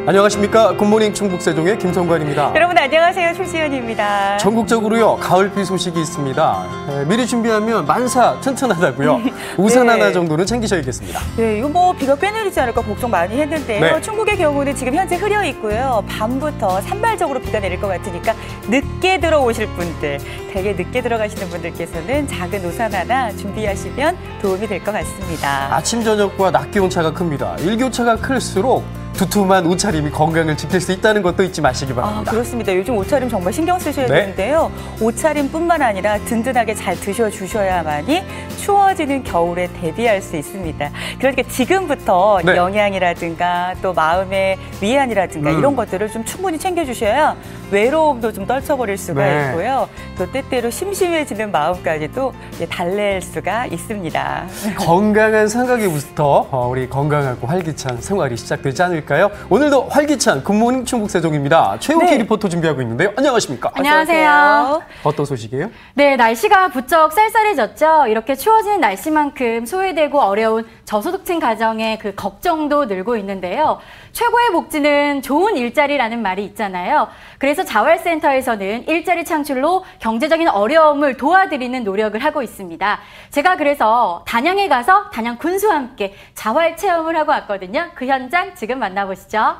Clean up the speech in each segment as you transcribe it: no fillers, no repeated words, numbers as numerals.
안녕하십니까. 굿모닝 충북세종의 김성관입니다. 여러분 안녕하세요. 최지연입니다. 전국적으로요 가을비 소식이 있습니다. 미리 준비하면 만사 튼튼하다고요. 우산 네. 하나 정도는 챙기셔야겠습니다. 네, 이거 뭐 비가 꽤 내리지 않을까 걱정 많이 했는데요. 네. 충북의 경우는 지금 현재 흐려 있고요. 밤부터 산발적으로 비가 내릴 것 같으니까 늦게 들어오실 분들, 되게 늦게 들어가시는 분들께서는 작은 우산 하나 준비하시면 도움이 될 것 같습니다. 아침 저녁과 낮 기온 차가 큽니다. 일교차가 클수록 두툼한 옷차림이 건강을 지킬 수 있다는 것도 잊지 마시기 바랍니다. 그렇습니다. 요즘 옷차림 정말 신경 쓰셔야 네. 되는데요. 옷차림뿐만 아니라 든든하게 잘 드셔주셔야만이 추워지는 겨울에 대비할 수 있습니다. 그러니까 지금부터 네. 영양이라든가 또 마음의 위안이라든가 이런 것들을 좀 충분히 챙겨주셔야 외로움도 좀 떨쳐버릴 수가 네. 있고요. 또 때때로 심심해지는 마음까지도 달랠 수가 있습니다. 건강한 생각부터 우리 건강하고 활기찬 생활이 시작되지 않을까요? 오늘도 활기찬 굿모닝 충북세종입니다. 최욱희 네. 리포터 준비하고 있는데요. 안녕하십니까? 안녕하세요. 어떤 소식이에요? 네, 날씨가 부쩍 쌀쌀해졌죠. 이렇게 추워지는 날씨만큼 소외되고 어려운 저소득층 가정의 그 걱정도 늘고 있는데요. 최고의 복지는 좋은 일자리라는 말이 있잖아요. 그래서 자활센터에서는 일자리 창출로 경제적인 어려움을 도와드리는 노력을 하고 있습니다. 제가 그래서 단양에 가서 단양 군수와 함께 자활 체험을 하고 왔거든요. 그 현장 지금 만나보시죠.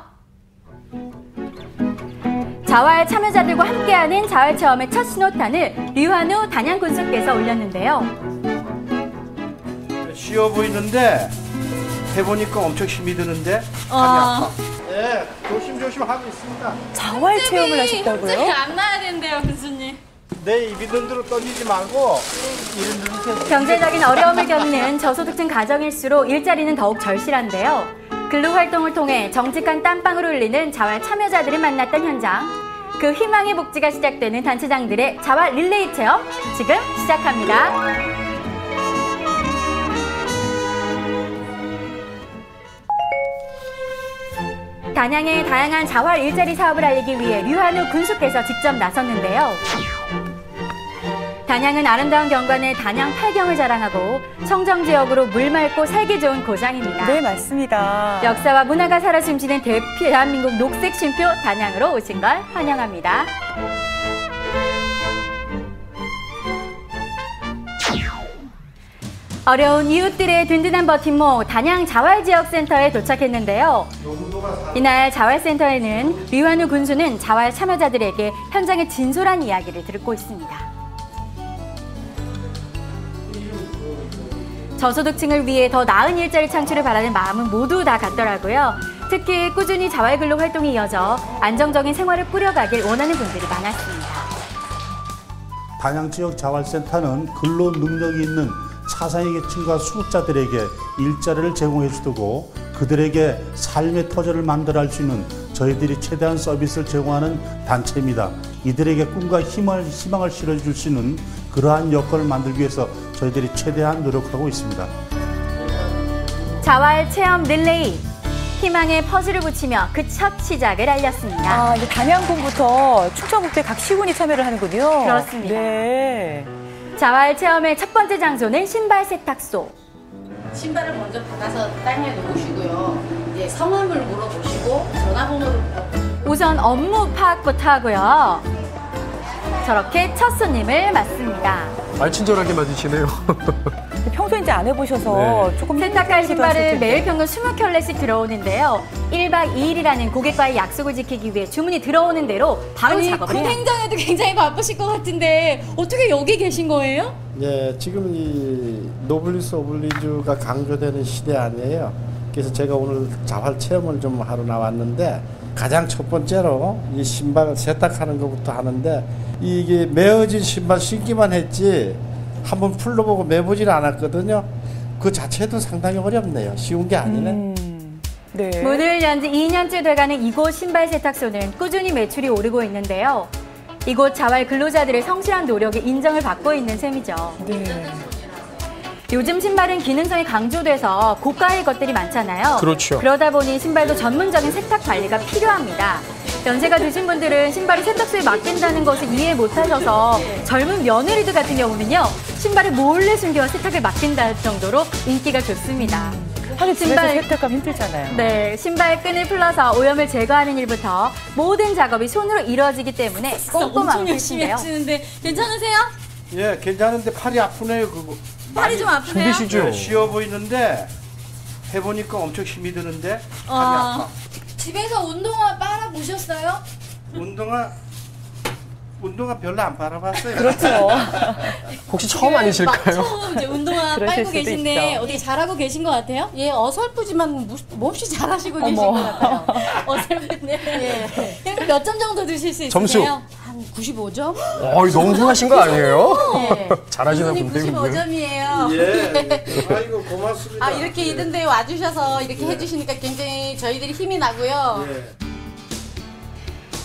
자활 참여자들과 함께하는 자활 체험의 첫 신호탄을 류한우 단양 군수께서 올렸는데요. 쉬워 보이는데 해보니까 엄청 힘이 드는데 아파. 네, 조심조심 하고 있습니다. 자활 체험을 하셨다고요? 안 나야 된대요, 군수님. 내 입이 눈으로 떠지지 말고 이런 눈으로. 경제적인 어려움을 겪는 저소득층 가정일수록 일자리는 더욱 절실한데요. 근로활동을 통해 정직한 땀방울 흘리는 자활 참여자들을 만났던 현장. 그 희망의 복지가 시작되는 단체장들의 자활 릴레이 체험 지금 시작합니다. 단양의 다양한 자활 일자리 사업을 알리기 위해 류한우 군수께서 직접 나섰는데요. 단양은 아름다운 경관의 단양 팔경을 자랑하고 청정 지역으로 물 맑고 살기 좋은 고장입니다. 네, 맞습니다. 역사와 문화가 살아 숨쉬는 대한민국 녹색 쉼표 단양으로 오신 걸 환영합니다. 어려운 이웃들의 든든한 버팀목 단양 자활지역센터에 도착했는데요. 이날 자활센터에는 류한우 군수는 자활 참여자들에게 현장의 진솔한 이야기를 듣고 있습니다. 저소득층을 위해 더 나은 일자리 창출을 바라는 마음은 모두 다 같더라고요. 특히 꾸준히 자활 근로 활동이 이어져 안정적인 생활을 꾸려가길 원하는 분들이 많았습니다. 단양 지역 자활센터는 근로 능력이 있는 차상위 계층과 수급자들에게 일자리를 제공해 주고 그들에게 삶의 터전을 만들어 할 수 있는 저희들이 최대한 서비스를 제공하는 단체입니다. 이들에게 꿈과 희망을 실어줄 수 있는 그러한 여건을 만들기 위해서 저희들이 최대한 노력하고 있습니다. 자활 체험 릴레이, 희망의 퍼즐을 붙이며 그 첫 시작을 알렸습니다. 이제 단양군부터 충청북도의 각 시군이 참여를 하는군요. 그렇습니다. 네. 자활 체험의 첫 번째 장소는 신발 세탁소. 신발을 먼저 받아서 땅에 놓으시고요. 이제 성함을 물어보시고 전화번호를 우선 업무 파악부터 하고요. 저렇게 첫 손님을 맞습니다. 친절하게 맞으시네요. 평소에 이제 안 해보셔서 네. 조금 세탁할 힘들기도 하실 신발은 텐데. 매일 평균 20켤레씩 들어오는데요. 1박 2일이라는 고객과의 약속을 지키기 위해 주문이 들어오는 대로 바로 작업을 해요. 행정에도 굉장히 바쁘실 것 같은데 어떻게 여기 계신 거예요? 네, 지금 이 노블리스 오블리주가 강조되는 시대 아니에요. 그래서 제가 오늘 자활 체험을 좀 하러 나왔는데 가장 첫 번째로 이 신발 세탁하는 것부터 하는데 이게 매어진 신발 신기만 했지 한번 풀러보고 매보질 않았거든요. 그 자체도 상당히 어렵네요. 쉬운 게 아니네. 네. 문을 연 지 2년째 돼가는 이곳 신발 세탁소는 꾸준히 매출이 오르고 있는데요. 이곳 자활 근로자들의 성실한 노력에 인정을 받고 있는 셈이죠. 네. 요즘 신발은 기능성이 강조돼서 고가의 것들이 많잖아요. 그렇죠. 그러다 보니 신발도 전문적인 세탁 관리가 필요합니다. 연세가 드신 분들은 신발이 세탁소에 맡긴다는 것을 이해 못하셔서 젊은 며느리들 같은 경우는요. 신발을 몰래 숨겨 세탁을 맡긴다는 정도로 인기가 좋습니다. 하긴 집에서 신발- 세탁하면 힘들잖아요. 네, 신발 끈을 풀러서 오염을 제거하는 일부터 모든 작업이 손으로 이루어지기 때문에 꼼꼼하고 계신데요. 하시는데 괜찮으세요? 예, 괜찮은데 팔이 아프네요. 그거. 팔이 좀 아프세요? 힘드시죠? 네, 쉬워 보이는데 해보니까 엄청 힘이 드는데 팔이 아파. 집에서 운동화 빨아 보셨어요? 운동화 별로 안 빨아봤어요. 그렇죠. 혹시 처음 아니실까요? 처음 이제 운동화 그러실 빨고 수도 계신데 있죠. 어떻게 잘하고 계신 것 같아요? 예, 어설프지만 몹시 잘하시고 계신 어머. 것 같아요. 어설픈데. 예. 몇 점 정도 드실 수 점수. 있으세요? 한 95점? 너무 훌하신 거 아니에요? 네. 잘하시나 선생님 본데, 이분은. 95점이에요. 예. 아이고 고맙습니다. 아, 이렇게 이런데 와주셔서 이렇게 해주시니까 굉장히 저희들이 힘이 나고요. 예.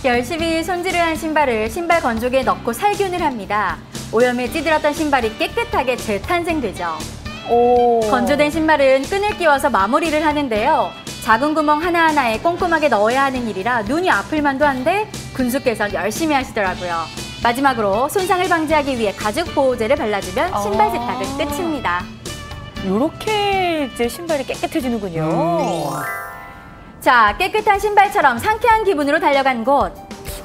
열심히 손질을 한 신발을 신발 건조기에 넣고 살균을 합니다. 오염에 찌들었던 신발이 깨끗하게 재탄생되죠. 오. 건조된 신발은 끈을 끼워서 마무리를 하는데요. 작은 구멍 하나하나에 꼼꼼하게 넣어야 하는 일이라 눈이 아플 만도 한데 군수께서 열심히 하시더라고요. 마지막으로 손상을 방지하기 위해 가죽 보호제를 발라주면 신발 세탁을 끝입니다. 요렇게 이제 신발이 깨끗해지는군요. 자, 깨끗한 신발처럼 상쾌한 기분으로 달려간 곳.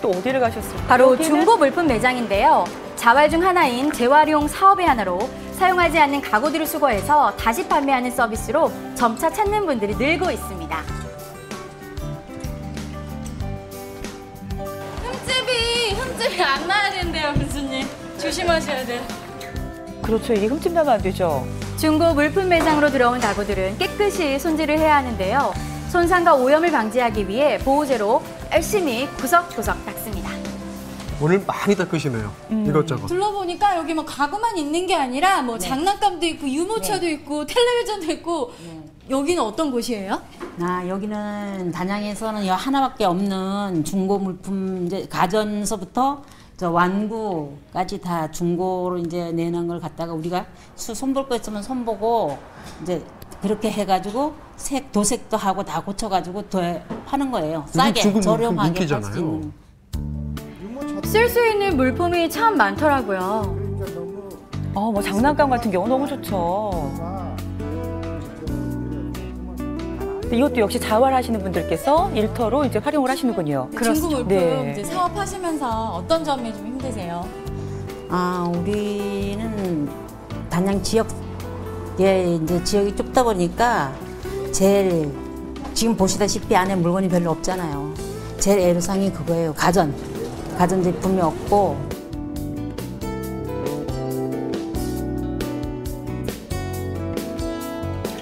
또 어디를 가셨을까요? 바로 여기는? 중고 물품 매장인데요. 자활 중 하나인 재활용 사업의 하나로 사용하지 않는 가구들을 수거해서 다시 판매하는 서비스로 점차 찾는 분들이 늘고 있습니다. 흠집이 안 나야 된대요, 교수님. 조심하셔야 돼요. 그렇죠. 이게 흠집 나면 안 되죠. 중고 물품 매장으로 들어온 가구들은 깨끗이 손질을 해야 하는데요. 손상과 오염을 방지하기 위해 보호제로 열심히 구석구석 닦습니다. 오늘 많이 닦으시네요. 이것저것. 둘러보니까 여기 뭐 가구만 있는 게 아니라 뭐 장난감도 있고 유모차도 있고 텔레비전도 있고 여기는 어떤 곳이에요? 여기는 단양에서는 여 하나밖에 없는 중고 물품 이제 가전서부터 저 완구까지 다 중고로 이제 내는 걸 갖다가 우리가 손볼 거 있으면 손보고 이제 그렇게 해가지고 도색도 하고 다 고쳐가지고 하는 거예요. 싸게 중고 물품 저렴하게 할 수 인기잖아요. 있는. 쓸 수 있는 물품이 참 많더라고요. 뭐 장난감 같은 경우 너무 좋죠. 이것도 역시 자활하시는 분들께서 일터로 이제 활용을 하시는군요. 중고 물품 네. 이제 사업하시면서 어떤 점이 좀 힘드세요? 우리는 단양 지역에 이제 지역이 좁다 보니까 제일 지금 보시다시피 안에 물건이 별로 없잖아요. 제일 애로사항이 그거예요. 가전 제품이 없고.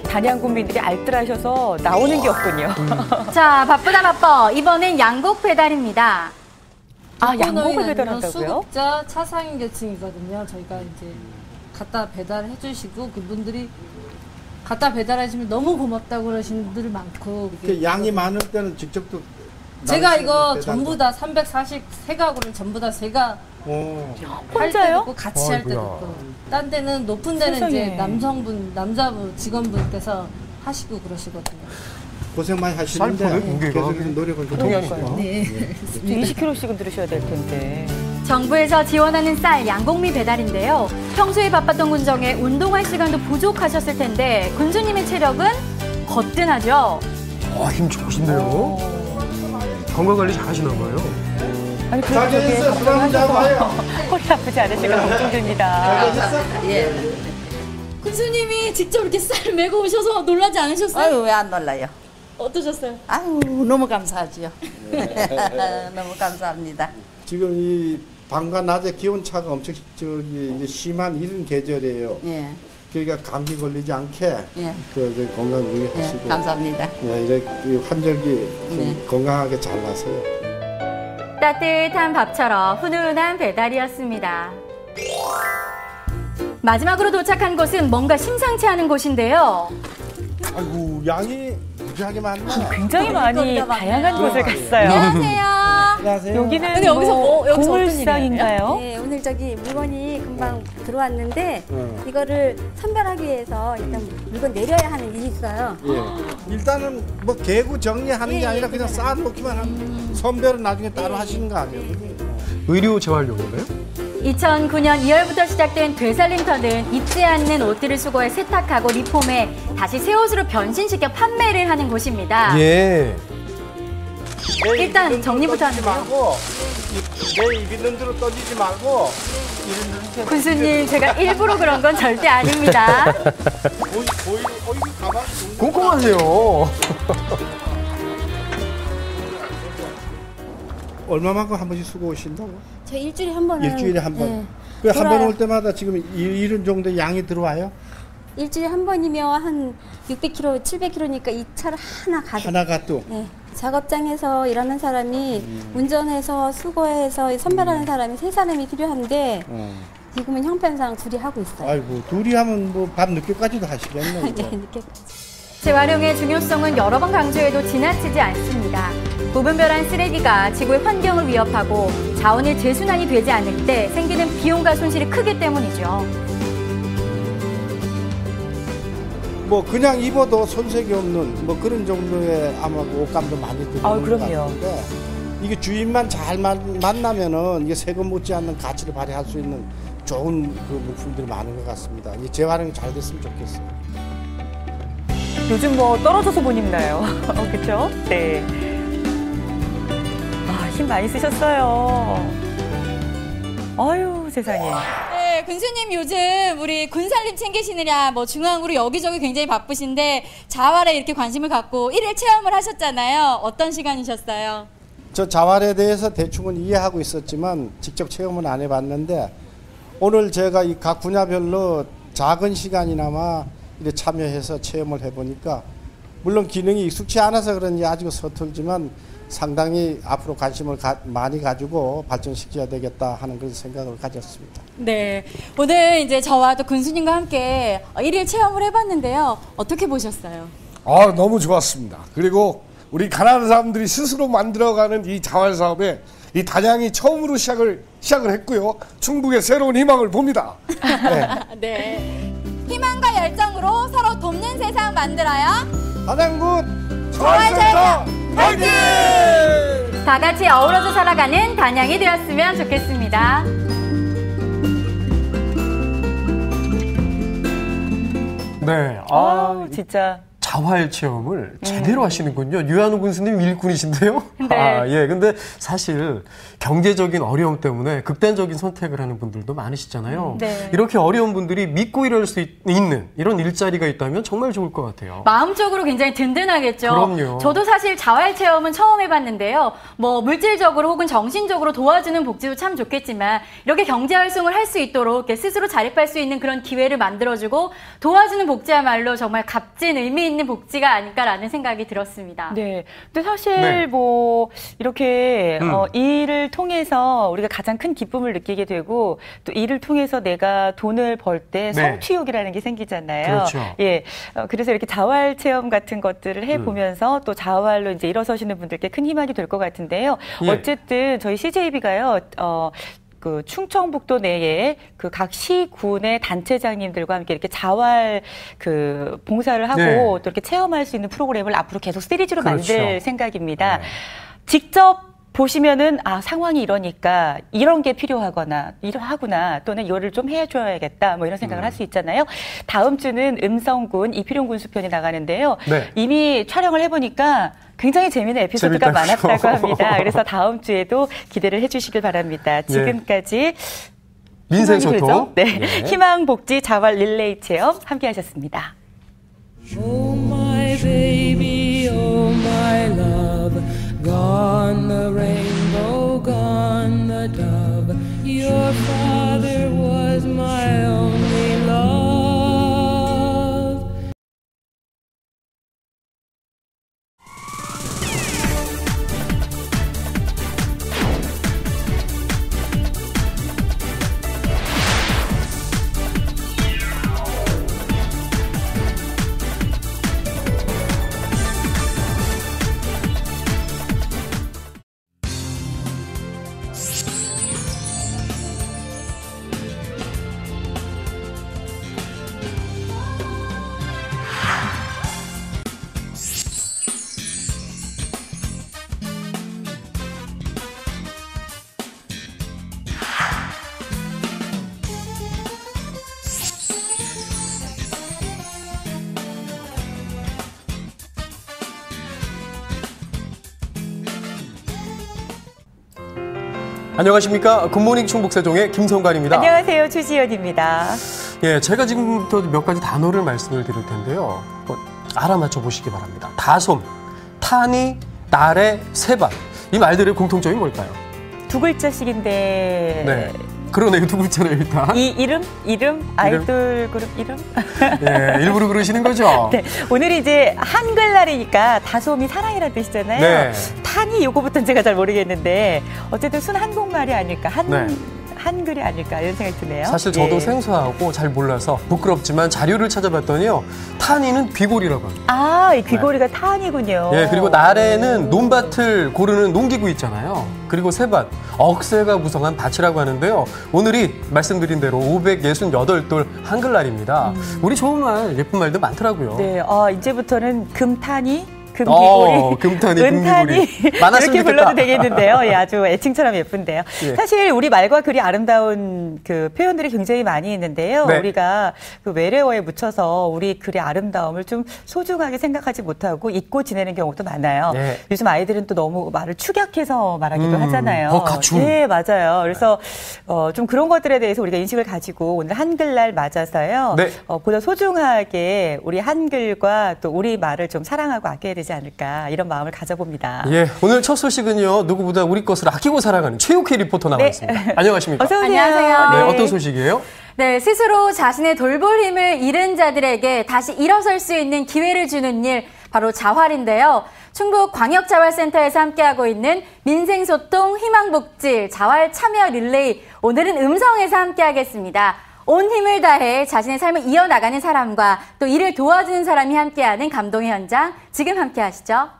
단양 군민들이 알뜰하셔서 나오는 게 없군요. 자, 바쁘다 바빠. 이번엔 양곡 배달입니다. 양복을 배달한다고요? 수급자 차상위 계층이거든요. 저희가 이제 갖다 배달해 주시고 그분들이 갖다 배달하시면 너무 고맙다고 그러시는 분들이 많고 그 양이 많을 때는 직접 또 제가 나가시는 이거 배달도- 전부 다 343가구를 전부 다 제가 오. 할 때도 혼자요? 있고 같이 할 때도 아이고야. 있고 딴 데는 높은 데는 세상에. 이제 남자분 직원분께서 하시고 그러시거든요. 고생 많이 하시는데 쌀 포대 무게가 계속 노력을 좀 보통이 해주시고. 아니죠. 네. 20kg씩은 들으셔야 될 텐데. 정부에서 지원하는 쌀 양곡미 배달인데요. 평소에 바빴던 군정에 운동할 시간도 부족하셨을 텐데 군수님의 체력은 거뜬하죠. 힘 좋으신데요? 건강관리 잘 하시나 봐요. 아니, 그래도 자기 저게 있어 술 한잔 걱정하셔서 봐요. 허리 아프지 않으실까 걱정됩니다. 군수님이 직접 이렇게 쌀 메고 오셔서 놀라지 않으셨어요? 아유, 왜 안 놀라요? 어떠셨어요? 아유, 너무 감사하지요. 너무 감사합니다. 지금 이 밤과 낮에 기온 차가 엄청 이제 심한 이런 계절이에요. 예, 그러니까 감기 걸리지 않게 예, 그 건강 예, 유의하시고 감사합니다. 이렇게 환절기 좀 건강하게 잘 나세요. 따뜻한 밥처럼 훈훈한 배달이었습니다. 마지막으로 도착한 곳은 뭔가 심상치 않은 곳인데요. 아이고 양이 무지하게 많네. 굉장히 많이 다양한 곳을 갔어요. 안녕하세요. 안녕하세요. 여기는 근데 여기서 여기서 어떤 고물상인가요? 네, 오늘 저기 물건이 금방 들어왔는데 어. 이거를 선별하기 위해서 일단 물건 내려야 하는 일이 있어요. 예. 일단은 뭐 개구 정리하는 게 예, 아니라 예, 그냥 그냥. 쌓아놓기만 하면 선별은 나중에 따로 하시는 거 아니에요? 의료 재활용인가요? 2009년 2월부터 시작된 되살림터는 입지 않는 옷들을 수거해 세탁하고 리폼해 다시 새 옷으로 변신시켜 판매를 하는 곳입니다. 예. 일단 정리부터 하는데요. 내 입 있는 대로 떠지지 말고 군수님, 제가 일부러 그런 건 절대 아닙니다. 꼼꼼하세요. 얼마만큼 한 번씩 쓰고 오신다고? 저 일주일에 한 번은 일주일에 한 번. 네. 그 한 번 돌아요. 올 때마다 지금 이런 정도 양이 들어와요? 일주일에 한 번이면 한 600kg, 700kg니까 이 차를 하나 가득. 하나가 또. 네. 작업장에서 일하는 사람이 운전해서 수거해서 선발하는 사람이 3사람이 필요한데 지금은 형편상 둘이 하고 있어요. 아이고 둘이 하면 뭐 밤 늦게까지도 하시겠네. 네, 늦게. 재활용의 중요성은 여러 번 강조해도 지나치지 않습니다. 무분별한 쓰레기가 지구의 환경을 위협하고 자원의 재순환이 되지 않을 때 생기는 비용과 손실이 크기 때문이죠. 뭐 그냥 입어도 손색이 없는 뭐 그런 정도의 아마 옷감도 많이 들어오는 것 그럼요. 같은데 이게 주인만 잘 만나면은 이게 세금 묻지 않는 가치를 발휘할 수 있는 좋은 그 물품들이 많은 것 같습니다. 이 재활용이 잘 됐으면 좋겠어요. 요즘 뭐 떨어져서 못 입나요? 그렇죠? 네. 힘 많이 쓰셨어요. 아유, 세상에. 네, 군수님 요즘 우리 군살림 챙기시느냐 뭐 중앙으로 여기저기 굉장히 바쁘신데 자활에 이렇게 관심을 갖고 일일 체험을 하셨잖아요. 어떤 시간이셨어요? 저 자활에 대해서 대충은 이해하고 있었지만 직접 체험은 안 해봤는데 오늘 제가 이 각 분야별로 작은 시간이나마 이렇게 참여해서 체험을 해보니까 물론 기능이 익숙치 않아서 그런지 아직 서툴지만 상당히 앞으로 관심을 많이 가지고 발전시켜야 되겠다 하는 그런 생각을 가졌습니다. 네, 오늘 이제 저와 또 군수님과 함께 일일 체험을 해봤는데요. 어떻게 보셨어요? 너무 좋았습니다. 그리고 우리 가난한 사람들이 스스로 만들어가는 이 자활 사업에 이 단양이 처음으로 시작을 했고요. 충북의 새로운 희망을 봅니다. 네. 네. 희망과 열정으로 서로 돕는 세상 만들어요. 단양군 자활센터 화이팅! 다 같이 어우러져 살아가는 단양이 되었으면 좋겠습니다. 네. 진짜. 자활 체험을 제대로 하시는군요. 유한우 군수님 일꾼이신데요. 네. 예. 근데 사실 경제적인 어려움 때문에 극단적인 선택을 하는 분들도 많으시잖아요. 네. 이렇게 어려운 분들이 믿고 일할 수 있는 이런 일자리가 있다면 정말 좋을 것 같아요. 마음적으로 굉장히 든든하겠죠. 그럼요. 저도 사실 자활 체험은 처음 해봤는데요. 뭐 물질적으로 혹은 정신적으로 도와주는 복지도 참 좋겠지만 이렇게 경제 활동을 할 수 있도록 이렇게 스스로 자립할 수 있는 그런 기회를 만들어주고 도와주는 복지야말로 정말 값진 의미 있는 복지가 아닐까라는 생각이 들었습니다. 네. 근데 사실 뭐 이렇게 일을 통해서 우리가 가장 큰 기쁨을 느끼게 되고 또 일을 통해서 내가 돈을 벌 때 성취욕이라는 게 생기잖아요. 그렇죠. 예. 그래서 이렇게 자활 체험 같은 것들을 해보면서 또 자활로 이제 일어서시는 분들께 큰 희망이 될 것 같은데요. 예. 어쨌든 저희 CJB가요. 그 충청북도 내에 그 각 시군의 단체장님들과 함께 이렇게 자활 그 봉사를 하고 또 이렇게 체험할 수 있는 프로그램을 앞으로 계속 시리즈로 만들 생각입니다. 직접 보시면은 상황이 이러니까 이런 게 필요하거나 이러하구나 또는 이거를 좀 해줘야겠다 뭐 이런 생각을 할 수 있잖아요. 다음 주는 음성군 이필용 군수편이 나가는데요. 이미 촬영을 해보니까 굉장히 재미있는 에피소드가 많았다고 합니다. 그래서 다음 주에도 기대를 해주시길 바랍니다. 지금까지 민생소통 희망복지 자활 릴레이 체험 함께하셨습니다. Oh my baby, oh my love, gone the rainbow, gone the dove. Your father was my only love. 안녕하십니까. 굿모닝 충북세종의 김성관입니다. 안녕하세요. 추지연입니다. 예, 제가 지금부터 몇 가지 단어를 말씀을 드릴 텐데요. 알아맞혀 보시기 바랍니다. 다솜, 탄이, 나래, 세밭. 이 말들의 공통점이 뭘까요? 두 글자씩인데. 네. 그러네요. 두 글자네요, 일단. 이 이름? 아이돌 그룹 이름? 네, 일부러 그러시는 거죠? 네. 오늘 이제 한글날이니까 다솜이 사랑이라는 뜻이잖아요. 네. 탄이 요거부터는 제가 잘 모르겠는데 어쨌든 순 한국말이 아닐까. 네. 한글이 아닐까 이런 생각이 드네요. 사실 저도 예. 생소하고 잘 몰라서 부끄럽지만 자료를 찾아봤더니요. 탄이는 귀고리라고 합니다. 아, 이 귀고리가 탄이군요. 예, 그리고 나래는 논밭을 고르는 농기구 있잖아요. 그리고 세밭, 억새가 구성한 밭이라고 하는데요. 오늘이 말씀드린 대로 568돌 한글날입니다. 우리 좋은 말, 예쁜 말도 많더라고요. 네, 이제부터는 금탄이 금귀고리, 금탄이, 은탄이 이렇게 불러도 되겠는데요. 예, 아주 애칭처럼 예쁜데요. 예. 사실 우리 말과 글이 아름다운 그 표현들이 굉장히 많이 있는데요. 네. 우리가 그 외래어에 묻혀서 우리 글의 아름다움을 좀 소중하게 생각하지 못하고 잊고 지내는 경우도 많아요. 네. 요즘 아이들은 또 너무 말을 축약해서 말하기도 하잖아요. 가춤. 네, 맞아요. 그래서 좀 그런 것들에 대해서 우리가 인식을 가지고 오늘 한글날 맞아서요. 네. 보다 소중하게 우리 한글과 또 우리 말을 좀 사랑하고 아껴야 되지 않을까 이런 마음을 가져봅니다. 예, 오늘 첫 소식은요. 누구보다 우리 것을 아끼고 살아가는 최욱희 리포터 나와 있습니다. 안녕하십니까? 어서 오세요. 안녕하세요. 네, 네. 어떤 소식이에요? 네, 스스로 자신의 돌볼 힘을 잃은 자들에게 다시 일어설 수 있는 기회를 주는 일, 바로 자활인데요. 충북 광역자활센터에서 함께하고 있는 민생소통, 희망복지, 자활 참여 릴레이, 오늘은 음성에서 함께하겠습니다. 온 힘을 다해 자신의 삶을 이어나가는 사람과 또 이를 도와주는 사람이 함께하는 감동의 현장, 지금 함께하시죠.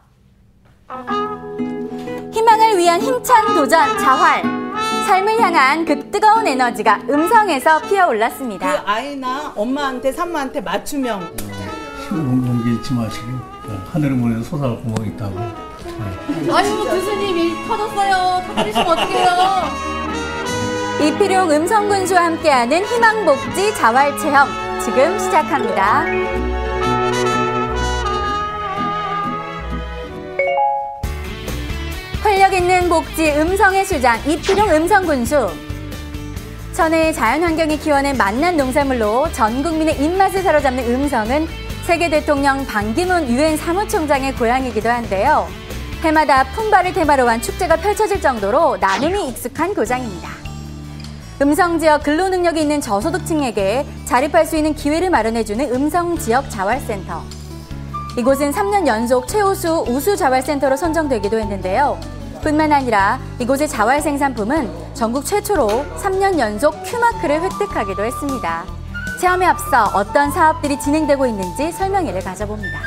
희망을 위한 힘찬 도전, 자활. 삶을 향한 그 뜨거운 에너지가 음성에서 피어올랐습니다. 그 아이나 엄마한테 산모한테 맞춤형. 용기 잊지 마시고 하늘은 보내서 솟아날 구멍이 있다고. 아유, 교수님 일 터졌어요. 터뜨리시면 어떡해요. 이필용 음성군수와 함께하는 희망복지 자활체험, 지금 시작합니다. 활력 있는 복지 음성의 수장 이필용 음성군수. 천혜의 자연환경이 키워낸 맛난 농산물로 전 국민의 입맛을 사로잡는 음성은 세계 대통령 반기문 유엔 사무총장의 고향이기도 한데요. 해마다 품바를 테마로 한 축제가 펼쳐질 정도로 나눔이 익숙한 고장입니다. 음성 지역 근로 능력이 있는 저소득층에게 자립할 수 있는 기회를 마련해주는 음성 지역 자활센터. 이곳은 3년 연속 최우수 우수 자활센터로 선정되기도 했는데요. 뿐만 아니라 이곳의 자활 생산품은 전국 최초로 3년 연속 큐마크를 획득하기도 했습니다. 체험에 앞서 어떤 사업들이 진행되고 있는지 설명회를 가져봅니다.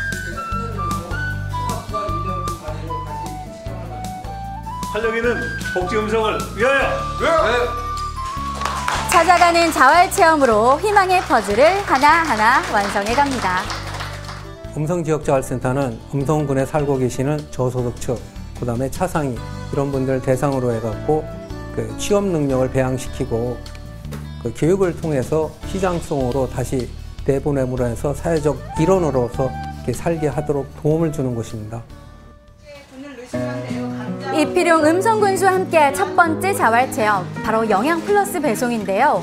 활력 있는 복지 음성을 위하여! 찾아가는 자활 체험으로 희망의 퍼즐을 하나하나 완성해 갑니다. 음성지역자활센터는 음성군에 살고 계시는 저소득층, 그다음에 차상위 이런 분들 대상으로 해갖고 그 취업 능력을 배양시키고 그 교육을 통해서 시장성으로 다시 내보내므로 해서 사회적 일원으로서 이렇게 살게 하도록 도움을 주는 곳입니다. 이필용 음성군수와 함께할 첫 번째 자활체험, 바로 영양 플러스 배송인데요.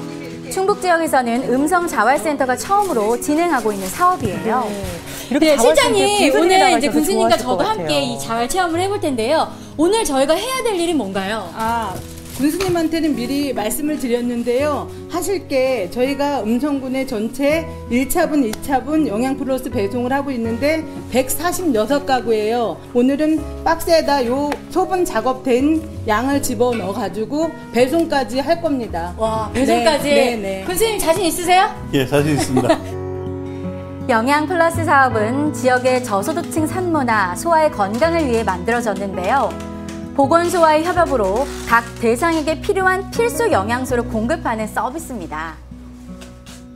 충북 지역에서는 음성 자활센터가 처음으로 진행하고 있는 사업이에요. 네, 실장님, 오늘 이제 군수님과 저도 함께 이 자활 체험을 해볼 텐데요. 오늘 저희가 해야 될 일이 뭔가요? 군수님한테는 미리 말씀을 드렸는데요. 하실 게 저희가 음성군의 전체 1차분, 2차분 영양 플러스 배송을 하고 있는데 146가구예요. 오늘은 박스에다 요 소분 작업된 양을 집어넣어 가지고 배송까지 할 겁니다. 와, 배송까지? 네. 군수님 자신 있으세요? 예, 자신 있습니다. 영양 플러스 사업은 지역의 저소득층 산모나 소아의 건강을 위해 만들어졌는데요. 보건소와의 협업으로 각 대상에게 필요한 필수 영양소를 공급하는 서비스입니다.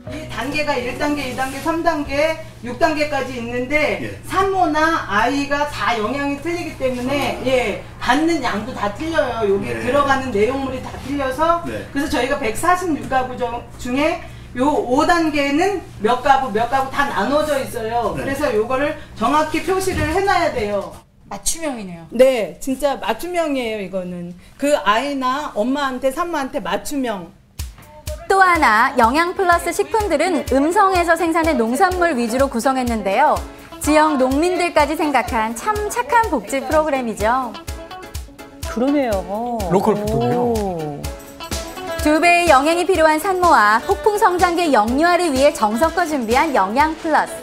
이 단계가 1단계, 2단계, 3단계, 6단계까지 있는데 산모나 아이가 다 영양이 틀리기 때문에 받는 양도 다 틀려요. 여기 들어가는 내용물이 다 틀려서 그래서 저희가 146가구 중에 요 5단계는 몇 가구 다 나눠져 있어요. 그래서 요거를 정확히 표시를 해놔야 돼요. 맞춤형이네요. 네, 진짜 맞춤형이에요, 이거는. 그 아이나 엄마한테, 산모한테 맞춤형. 또 하나 영양 플러스 식품들은 음성에서 생산된 농산물 위주로 구성했는데요. 지역 농민들까지 생각한 참 착한 복지 프로그램이죠. 그러네요. 로컬 푸드요. 2배의 영양이 필요한 산모와 폭풍 성장기의 영유아를 위해 정성껏 준비한 영양 플러스.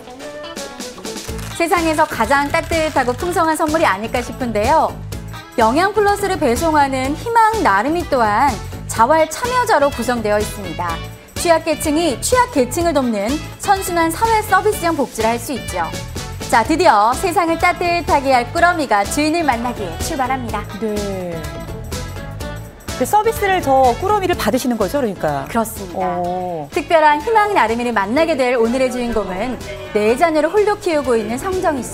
세상에서 가장 따뜻하고 풍성한 선물이 아닐까 싶은데요. 영양 플러스를 배송하는 희망 나름이 또한 자활 참여자로 구성되어 있습니다. 취약계층이 취약계층을 돕는 선순환 사회 서비스형 복지를 할 수 있죠. 자, 드디어 세상을 따뜻하게 할 꾸러미가 주인을 만나기에 출발합니다. 네. 그 서비스를 저 꾸러미를 받으시는 거죠, 그러니까? 그렇습니다. 특별한 희망 나름이를 만나게 될 오늘의 주인공은 4자녀를 홀로 키우고 있는 성정희 씨.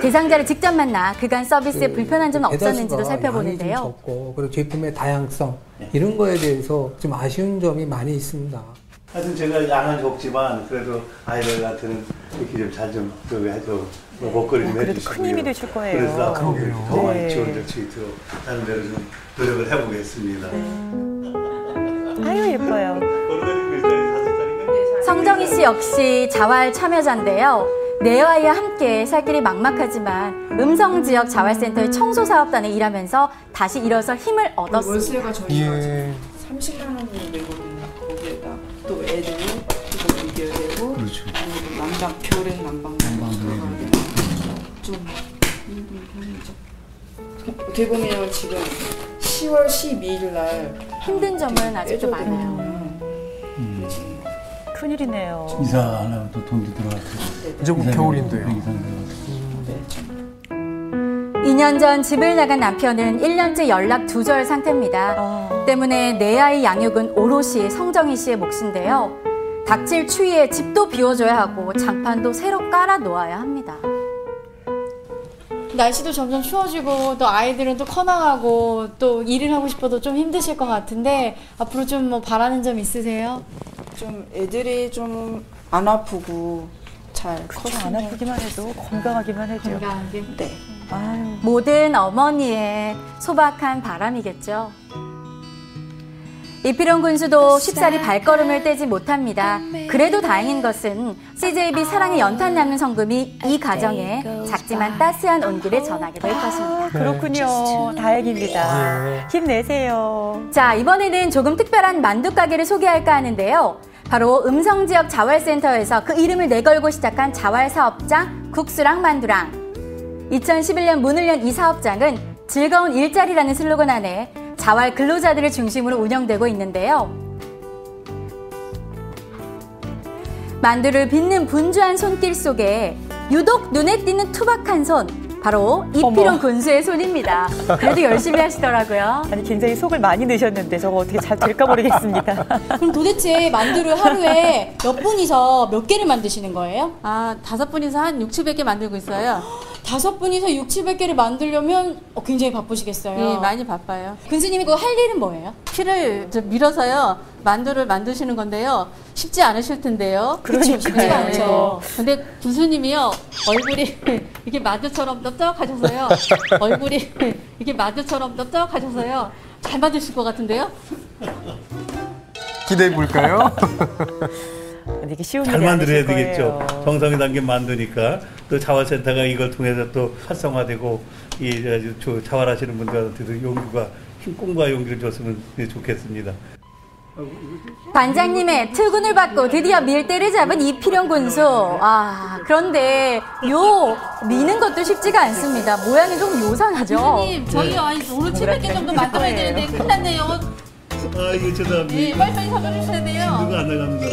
대상자를 직접 만나 그간 서비스에 불편한 점은 없었는지도 살펴보는데요. 많이 좀 적고, 그리고 제품의 다양성 이런 거에 대해서 좀 아쉬운 점이 많이 있습니다. 하여튼 제가 양은 적지만 그래도 아이들한테는 이렇게 좀 잘 좀 해줘. 먹거리 좀 그래도 해주시고요. 큰 힘이 되실 거예요. 그래서 앞으로 더 많이 네. 지원될 수 있도록 다른 데로 좀 노력을 해보겠습니다. 아유, 예뻐요. 성정희 씨 역시 자활 참여자인데요. 내 아이와 함께 살 길이 막막하지만 음성지역 자활센터의 청소사업단에 일하면서 다시 일어설 힘을 얻었습니다. 월세가 저희가 예. 30만 원이 내거든요. 거기에다 또 애들 이거 이겨야 되고 그렇죠. 난방 겨울에는 난방 들어가야 되고 좀 힘든 편이죠. 어떻게 보면 지금 10월 12일 날 힘든 점은 아직도 많아요. 큰일이네요. 이사 안 하면 또 돈도 들어가고. 이제 곧 겨울인데요. 2년 전 집을 나간 남편은 1년째 연락 두절 상태입니다. 때문에 내 아이 양육은 오롯이 성정희 씨의 몫인데요. 닥칠 추위에 집도 비워줘야 하고 장판도 새로 깔아 놓아야 합니다. 날씨도 점점 추워지고 또 아이들은 또 커나가고 또 일을 하고 싶어도 좀 힘드실 것 같은데 앞으로 좀 뭐 바라는 점 있으세요? 좀 애들이 좀 안 아프고 잘 안 아프기만 해도 건강하기만 해죠. 건강하게. 네. 아유. 모든 어머니의 소박한 바람이겠죠. 이필용 군수도 쉽사리 발걸음을 떼지 못합니다. 그래도 다행인 것은 CJB 사랑의 연탄 남는 성금이 이 가정에 작지만 따스한 온기를 전하게 될 것입니다. 그렇군요. 다행입니다. 힘내세요. 자, 이번에는 조금 특별한 만두 가게를 소개할까 하는데요. 바로 음성지역 자활센터에서 그 이름을 내걸고 시작한 자활사업장 국수랑 만두랑. 2011년 문을 연 이 사업장은 즐거운 일자리라는 슬로건 안에 자활 근로자들을 중심으로 운영되고 있는데요. 만두를 빚는 분주한 손길 속에 유독 눈에 띄는 투박한 손, 바로 이필용 군수의 손입니다. 그래도 열심히 하시더라고요. 아니, 굉장히 속을 많이 넣으셨는데 저거 어떻게 잘 될까 모르겠습니다. 그럼 도대체 만두를 하루에 몇 분이서 몇 개를 만드시는 거예요? 아, 5분이서 한 6, 700개 만들고 있어요. 5분이서 6, 700개를 만들려면 굉장히 바쁘시겠어요. 예, 많이 바빠요. 군수님이 그거 할 일은 뭐예요? 피를 좀 밀어서요. 만두를 만드시는 건데요. 쉽지 않으실 텐데요. 그렇죠. 쉽지가 않죠. 근데 군수님이요. 얼굴이 이게 만두처럼 넓적하셔서요. 얼굴이 이게 만두처럼 넓적하셔서요. 잘 만드실 것 같은데요. 기대해 볼까요? 이게 쉬운 잘 일이 만들어야 아니실 거예요. 되겠죠. 정성이 담긴 만두니까 또 자활센터가 이걸 통해서 또 활성화되고 이 자활하시는 분들한테도 용기가 힘 꿈과 용기를 줬으면 좋겠습니다. 반장님의 특훈을 받고 드디어 밀대를 잡은 이필용 군수. 그런데 요 미는 것도 쉽지가 않습니다. 모양이 좀 요상하죠. 군수님, 저희 오늘 700개 정도 만들어야 되는데 큰일 났네요. 이거 죄송합니다. 네, 빨리빨리 사줘주셔야 돼요. 누가 안 나갑니다.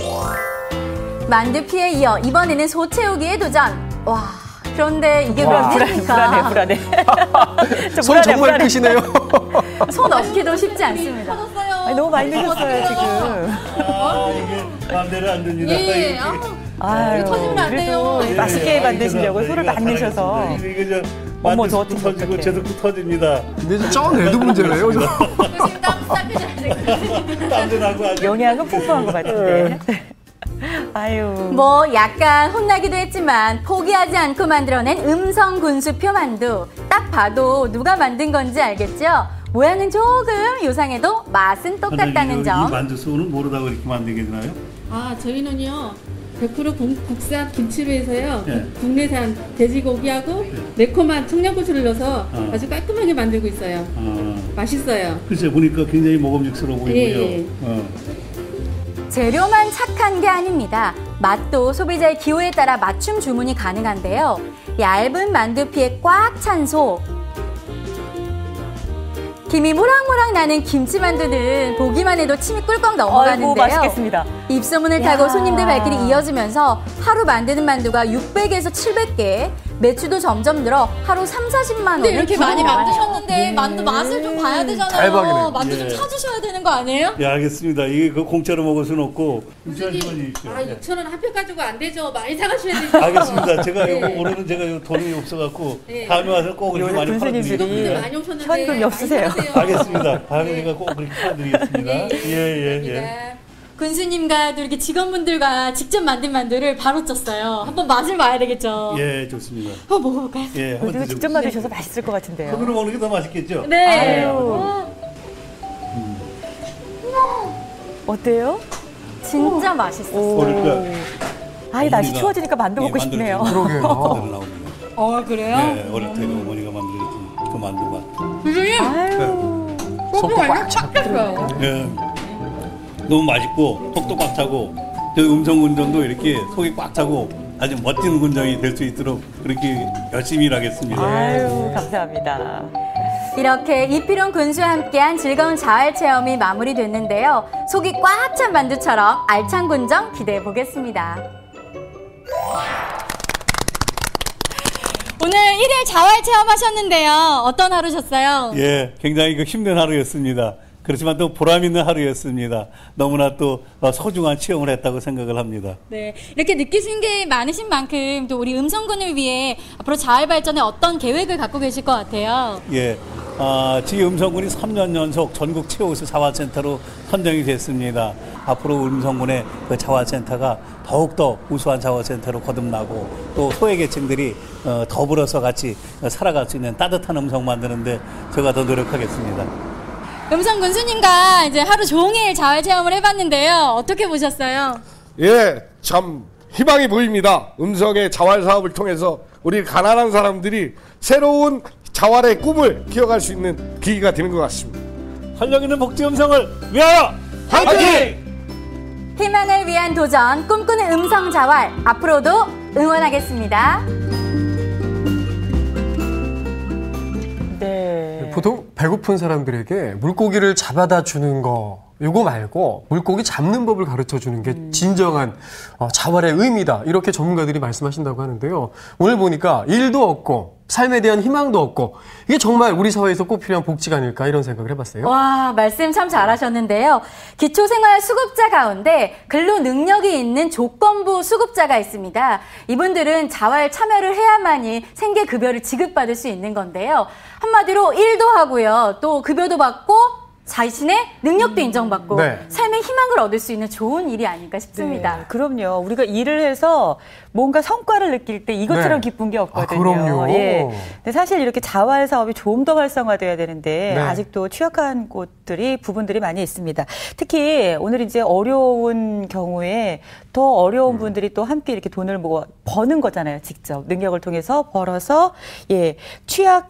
만두피에 이어 이번에는 소 채우기에 도전. 와, 그런데 이게 왜 됩니까? 불안해. 손 정말 크시네요. 손 넣기도 쉽지 않습니다. 아니, 너무 많이 넣으셨어요, 지금. 이게 마음대로 안 됩니다. 예, 아유, 터지면 안 돼요. 그래도 맛있게 만드시려고 소를 많이 내셔서. 이게 어머, 저 만두 터지고 제속도 터집니다. 근데 쪄내도 문제네요. 땀도 나고 아주 영양은 풍부한 것 같은데. 아유. 뭐 약간 혼나기도 했지만 포기하지 않고 만들어낸 음성 군수표 만두. 딱 봐도 누가 만든 건지 알겠죠? 모양은 조금 요상해도 맛은 똑같다는 점. 이 만두소는 뭐로다가 이렇게 만들게 되나요? 아, 저희는요 100% 국산 김치로 해서요. 예. 국내산 돼지고기하고 매콤한 청양고추를 넣어서 아주 깔끔하게 만들고 있어요. 맛있어요. 글쎄 보니까 굉장히 먹음직스러워 보이고요. 예, 예. 재료만 착한 게 아닙니다. 맛도 소비자의 기호에 따라 맞춤 주문이 가능한데요. 얇은 만두피에 꽉 찬 속, 김이 모락모락 나는 김치만두는 보기만 해도 침이 꿀꺽 넘어가는데요. 아이고, 맛있겠습니다. 입소문을 타고 손님들 발길이 이어지면서 하루 만드는 만두가 600에서 700개, 매출도 점점 늘어 하루 30-40만 원. 근데 이렇게 많이 만드셨는데 만두 맛을 좀 봐야 되잖아요. 대박이네요. 만두 좀 예. 찾으셔야 되는 거 아니에요? 예, 알겠습니다. 이게 그 공짜로 먹을 수는 없고. 교수님, 주십시오. 아, 6,000원 한 표 가지고 안 되죠. 많이 사가셔야 되죠. 알겠습니다. 제가 네. 이거 오늘은 제가 이거 돈이 없어갖고 네. 다음에 와서 꼭 이렇게 많이 군수님들이 팔아드리겠습니다. 현금이 없으세요. 알겠습니다. 다음에 제가 꼭 그렇게 팔아드리겠습니다. 예. 군수님과 또 이렇게 직원분들과 직접 만든 만두를 바로 쪘어요. 한번 맛을 봐야 되겠죠. 예, 좋습니다. 한번 먹어볼까요? 예, 한번 그리고 직접 만드셔서 맛있을 것 같은데요. 손으로 먹는 게 더 맛있겠죠? 네. 아유. 어때요? 진짜 맛있었어요. 아이, 날씨 추워지니까 만두 먹고 싶네요. 그래요? 네, 어릴 때 어머니가 만들었던 그 만두 맛. 선생님! 아유. 속도 완전 꽉 찼어요. 네. 너무 맛있고 속도 꽉 차고 저희 음성군정도 이렇게 속이 꽉 차고 아주 멋진 군정이 될 수 있도록 그렇게 열심히 일하겠습니다. 아유, 감사합니다. 이렇게 이필용 군수와 함께한 즐거운 자활 체험이 마무리됐는데요. 속이 꽉 찬 만두처럼 알찬 군정 기대해 보겠습니다. 오늘 1일 자활 체험하셨는데요. 어떤 하루셨어요? 예, 굉장히 힘든 하루였습니다. 그렇지만 또 보람 있는 하루였습니다. 너무나 또 소중한 체험을 했다고 생각을 합니다. 네, 이렇게 느끼신 게 많으신 만큼 또 우리 음성군을 위해 앞으로 자활 발전에 어떤 계획을 갖고 계실 것 같아요? 예, 지금 음성군이 3년 연속 전국 최우수 자활센터로 선정이 됐습니다. 앞으로 음성군의 그 자활센터가 더욱더 우수한 자활센터로 거듭나고 또 소외계층들이 더불어서 같이 살아갈 수 있는 따뜻한 음성 만드는데 제가 더 노력하겠습니다. 음성 군수님과 이제 하루 종일 자활 체험을 해봤는데요. 어떻게 보셨어요? 예, 참 희망이 보입니다. 음성의 자활 사업을 통해서 우리 가난한 사람들이 새로운 자활의 꿈을 키워갈 수 있는 계기가 되는 것 같습니다. 활력 있는 복지 음성을 위하여 화이팅! 희망을 위한 도전, 꿈꾸는 음성 자활 앞으로도 응원하겠습니다. 네. 보통 배고픈 사람들에게 물고기를 잡아다 주는 거 요거 말고 물고기 잡는 법을 가르쳐 주는 게 진정한 자활의 의미다. 이렇게 전문가들이 말씀하신다고 하는데요. 오늘 보니까 일도 없고 삶에 대한 희망도 없고 이게 정말 우리 사회에서 꼭 필요한 복지가 아닐까 이런 생각을 해봤어요. 와, 말씀 참 잘하셨는데요. 기초생활 수급자 가운데 근로 능력이 있는 조건부 수급자가 있습니다. 이분들은 자활 참여를 해야만이 생계급여를 지급받을 수 있는 건데요. 한마디로 일도 하고요. 또 급여도 받고 자신의 능력도 인정받고 네. 삶의 희망을 얻을 수 있는 좋은 일이 아닐까 싶습니다. 네, 그럼요. 우리가 일을 해서 뭔가 성과를 느낄 때 이것처럼 네. 기쁜 게 없거든요. 그럼요. 예. 근데 사실 이렇게 자활 사업이 좀 더 활성화돼야 되는데 네. 아직도 취약한 곳들이 부분들이 많이 있습니다. 특히 오늘 이제 어려운 경우에 더 어려운 분들이 또 함께 이렇게 돈을 버는 거잖아요. 직접 능력을 통해서 벌어서 취약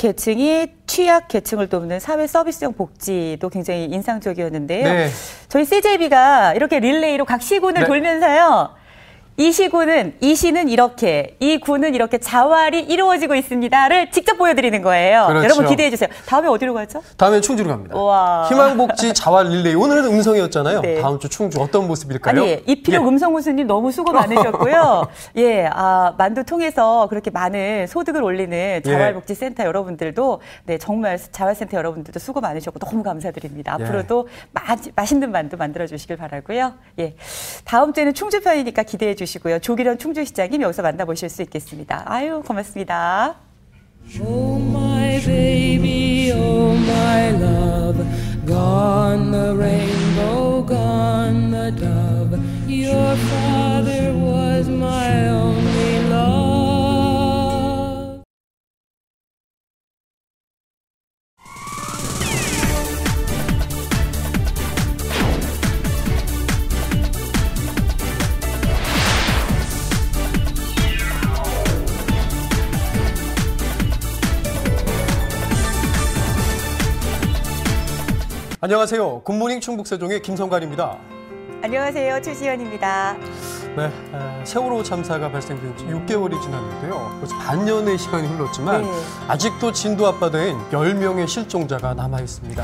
계층을 돕는 사회 서비스형 복지도 굉장히 인상적이었는데요. 네. 저희 CJB가 이렇게 릴레이로 각 시군을 네. 돌면서요. 이 시는 이렇게, 이 구는 이렇게 자활이 이루어지고 있습니다를 직접 보여드리는 거예요. 그렇죠. 여러분 기대해 주세요. 다음에 어디로 가죠? 다음엔 충주로 갑니다. 우와. 희망복지 자활 릴레이. 오늘은 음성이었잖아요. 네. 다음 주 충주 어떤 모습일까요? 아니, 이필용 음성 군수님 너무 수고 많으셨고요. 만두 통해서 그렇게 많은 소득을 올리는 자활복지센터 여러분들도 정말 자활센터 여러분들도 수고 많으셨고 너무 감사드립니다. 앞으로도 맛있는 만두 만들어 주시길 바라고요. 다음 주에는 충주 편이니까 기대해 주시고요. 조기련 충주시장님 여기서 만나보실 수 있겠습니다. 아유, 고맙습니다. Oh my baby, oh my love, gone the rainbow, gone the dove, your father 안녕하세요. 굿모닝 충북세종의 김성관입니다. 안녕하세요. 최지연입니다. 네, 세월호 참사가 발생된 지 6개월이 지났는데요. 벌써 반년의 시간이 흘렀지만 네. 아직도 진도 앞바다엔 10명의 실종자가 남아 있습니다.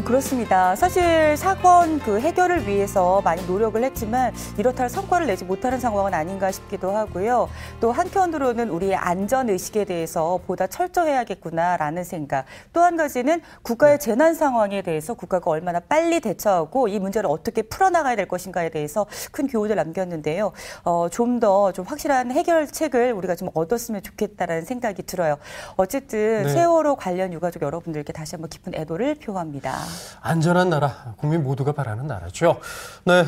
그렇습니다. 사실 사건 해결을 위해서 많이 노력을 했지만 이렇다 할 성과를 내지 못하는 상황은 아닌가 싶기도 하고요. 또 한편으로는 우리의 안전 의식에 대해서 보다 철저해야겠구나라는 생각. 또 한 가지는 국가의 재난 상황에 대해서 국가가 얼마나 빨리 대처하고 이 문제를 어떻게 풀어나가야 될 것인가에 대해서 큰 교훈을 남겼는데요. 좀 더 확실한 해결책을 우리가 좀 얻었으면 좋겠다라는 생각이 들어요. 어쨌든 네. 세월호 관련 유가족 여러분들께 다시 한번 깊은 애도를 표합니다. 안전한 나라, 국민 모두가 바라는 나라죠. 네,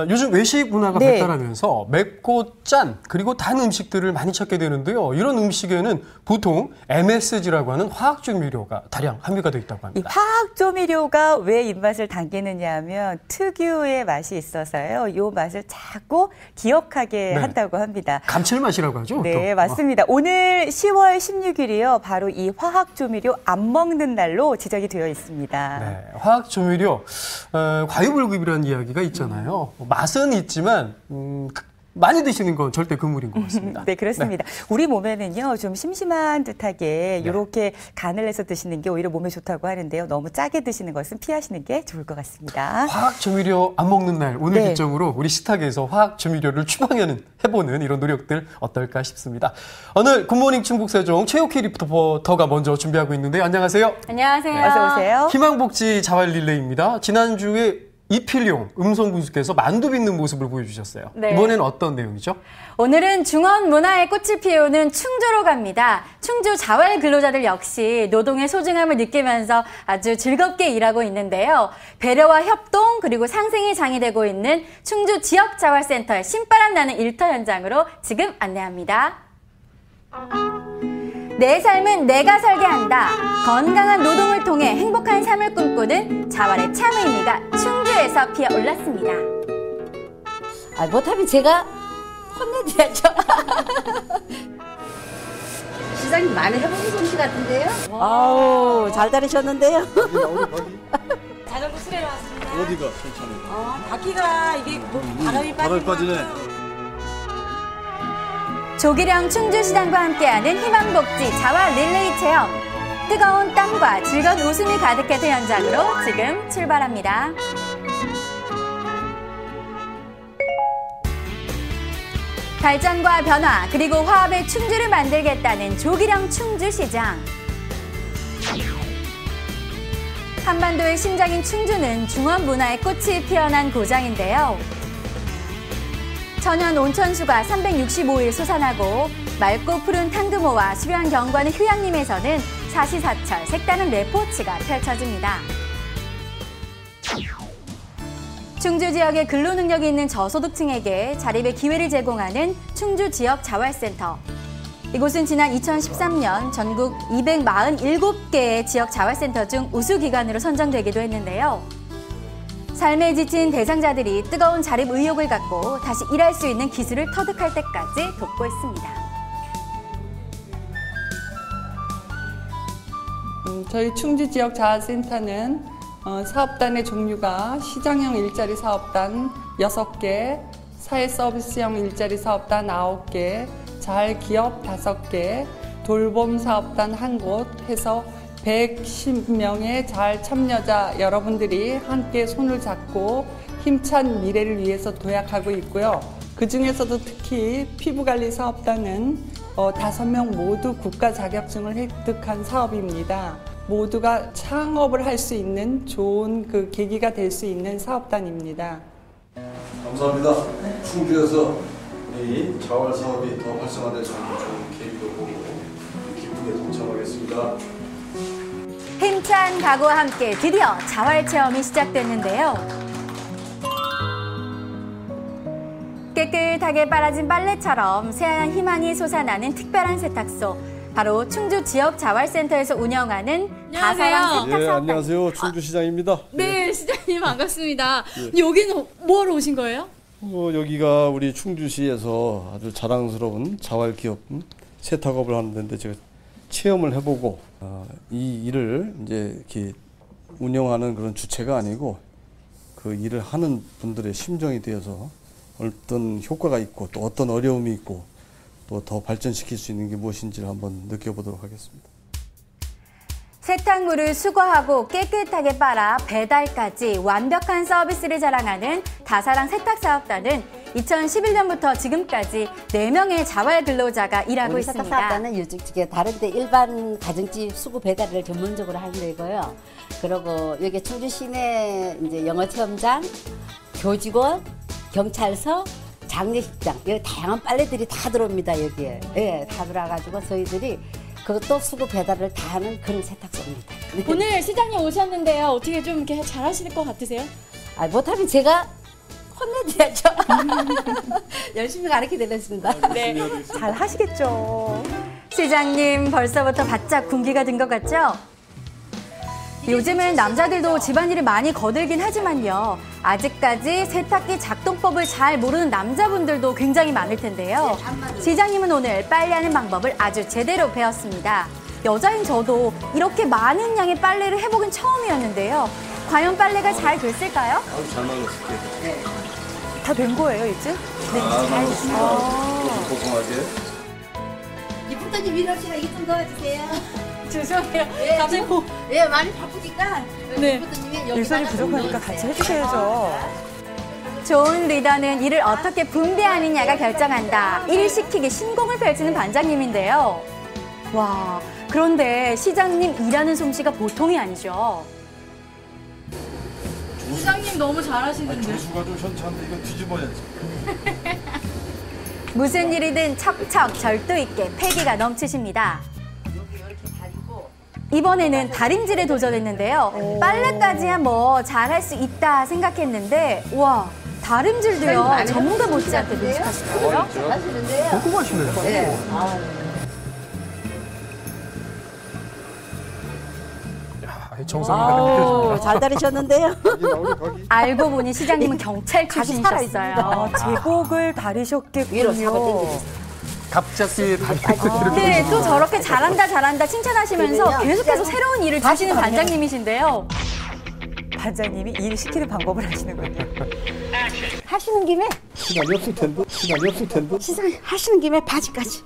요즘 외식 문화가 네. 발달하면서 맵고 짠 그리고 단 음식들을 많이 찾게 되는데요. 이런 음식에는 보통 MSG라고 하는 화학조미료가 다량 함유가 되어 있다고 이 합니다. 화학조미료가 왜 입맛을 당기느냐 하면 특유의 맛이 있어서요. 이 맛을 자꾸 기억하게 네. 한다고 합니다. 감칠맛이라고 하죠. 네, 또. 맞습니다. 오늘 10월 16일이요. 바로 이 화학조미료 안 먹는 날로 지정이 되어 있습니다. 네, 화학조미료, 과유불급이라는 이야기가 있잖아요. 맛은 있지만 많이 드시는 건 절대 금물인 것 같습니다. 네, 그렇습니다. 우리 몸에는요, 좀 심심한 듯하게 이렇게 간을 해서 드시는 게 오히려 몸에 좋다고 하는데요. 너무 짜게 드시는 것은 피하시는 게 좋을 것 같습니다. 화학조미료 안 먹는 날, 오늘 네. 기점으로 우리 식탁에서 화학조미료를 해보는 이런 노력들 어떨까 싶습니다. 오늘 굿모닝 충북세종 최옥희 리포터가 먼저 준비하고 있는데요. 안녕하세요. 안녕하세요. 어서 오세요. 희망복지 자활 릴레이입니다. 지난주에 이필용 음성군수께서 만두 빚는 모습을 보여주셨어요. 네. 이번에는 어떤 내용이죠? 오늘은 중원 문화의 꽃을 피우는 충주로 갑니다. 충주 자활 근로자들 역시 노동의 소중함을 느끼면서 아주 즐겁게 일하고 있는데요. 배려와 협동 그리고 상생이 장이 되고 있는 충주 지역자활센터의 신바람 나는 일터 현장으로 지금 안내합니다. 내 삶은 내가 설계한다. 건강한 노동을 통해 행복한 삶을 꿈꾸는 자활의 참 의미가 충주에서 피어올랐습니다. 못하면 제가 혼내드려야죠. 시장님 많이 해보는 솜씨 같은데요? 아우, 잘 다니셨는데요? 자전거 수레로 왔습니다. 어디가 괜찮아요? 바퀴가 이게 바람이 빠지네. 조기령 충주시장과 함께하는 희망복지 자활 릴레이 체험. 뜨거운 땀과 즐거운 웃음이 가득했던 현장으로 지금 출발합니다. 발전과 변화 그리고 화합의 충주를 만들겠다는 조기령 충주시장. 한반도의 심장인 충주는 중원 문화의 꽃이 피어난 고장인데요. 천연 온천수가 365일 솟아나고 맑고 푸른 탕금호와 수려한 경관의 휴양림에서는 사시사철 색다른 레포츠가 펼쳐집니다. 충주 지역의 근로 능력이 있는 저소득층에게 자립의 기회를 제공하는 충주 지역 자활센터. 이곳은 지난 2013년 전국 247개의 지역 자활센터 중 우수기관으로 선정되기도 했는데요. 삶에 지친 대상자들이 뜨거운 자립 의욕을 갖고 다시 일할 수 있는 기술을 터득할 때까지 돕고 있습니다. 저희 충주 지역 자활센터는 사업단의 종류가 시장형 일자리 사업단 6개, 사회서비스형 일자리 사업단 9개, 자활기업 5개, 돌봄 사업단 1곳 해서 110명의 자활 참여자 여러분들이 함께 손을 잡고 힘찬 미래를 위해서 도약하고 있고요. 그 중에서도 특히 피부관리 사업단은 5명 모두 국가 자격증을 획득한 사업입니다. 모두가 창업을 할 수 있는 좋은 그 계기가 될 수 있는 사업단입니다. 감사합니다. 충주에서 이 자활 사업이 더 활성화될 수 있는 좋은 계기도 보고 기쁘게 동참하겠습니다. 힘찬 각오와 함께 드디어 자활 체험이 시작됐는데요. 깨끗하게 빨아진 빨래처럼 새하얀 희망이 솟아나는 특별한 세탁소. 바로 충주 지역 자활센터에서 운영하는 다사랑 세탁 예, 사업단. 안녕하세요. 충주시장입니다. 네, 시장님 반갑습니다. 예. 여기는 뭐하러 오신 거예요? 여기가 우리 충주시에서 아주 자랑스러운 자활 기업 세탁업을 하는 데인데 제가 체험을 해보고 이 일을 이제 이렇게 운영하는 그런 주체가 아니고 그 일을 하는 분들의 심정이 되어서 어떤 효과가 있고 또 어떤 어려움이 있고 또 더 발전시킬 수 있는 게 무엇인지를 한번 느껴보도록 하겠습니다. 세탁물을 수거하고 깨끗하게 빨아 배달까지 완벽한 서비스를 자랑하는 다사랑 세탁사업단은 2011년부터 지금까지 4명의 자활 근로자가 일하고 우리 있습니다. 세탁사업단은 요즘 다른데 일반 가정집 수거 배달을 전문적으로 하는 데고요. 그리고 여기 충주 시내 이제 영어 체험장, 교직원, 경찰서, 장례식장 여기 다양한 빨래들이 다 들어옵니다. 여기에 다 들어와가지고 저희들이 그것도 수거 배달을 다 하는 그런 세탁소입니다. 오늘 시장님 오셨는데요. 어떻게 좀 이렇게 잘하실 것 같으세요? 못하면 제가 혼내드려야죠. 열심히 가르쳐드렸습니다. 네, 잘 하시겠죠. 시장님 벌써부터 바짝 군기가 든 것 같죠? 요즘은 남자들도 집안일을 많이 거들긴 하지만요. 아직까지 세탁기 작동법을 잘 모르는 남자분들도 굉장히 많을 텐데요. 시장님은 오늘 빨래하는 방법을 아주 제대로 배웠습니다. 여자인 저도 이렇게 많은 양의 빨래를 해보긴 처음이었는데요. 과연 빨래가 잘 됐을까요? 아주 잘 말랐을게요. 다 된 거예요, 이제? 네, 잘 됐습니다. 고소하게. 이쁜더니 민호씨가 이거 좀 도와주세요. 죄송해요. 갑자기 많이 바쁘니까. 네. 일손이 부족하니까 같이 해주셔야죠. 좋은 리더는 일을 어떻게 분배하느냐가 결정한다. 일 시키기 신공을 펼치는 반장님인데요. 와, 그런데 시장님 일하는 솜씨가 보통이 아니죠. 시장님 너무 잘하시는데. 조수가 좀 현찮은데 이거 뒤집어야지. 무슨 일이든 척척 절도 있게 패기가 넘치십니다. 이번에는 다림질에 도전했는데요. 빨래까지야 뭐 잘할 수 있다 생각했는데 와, 다림질도요. 전문가 못지않게 능숙하시더라고요. 하시는데요. 궁금하시네요. 네. 정성미가 느껴집니다. 잘 다리셨는데요. 알고 보니 시장님은 경찰 출신이셨어요. 제복을 다리셨겠군요. 갑자기 다리를 네, 또 저렇게 잘한다 칭찬하시면서 계속해서 새로운 일을 주시는 반장님이신데요. 반장님이 일 시키는 방법을 하시는군요. 하시는 김에 시간이 없을 텐데. 하시는 김에 바지까지.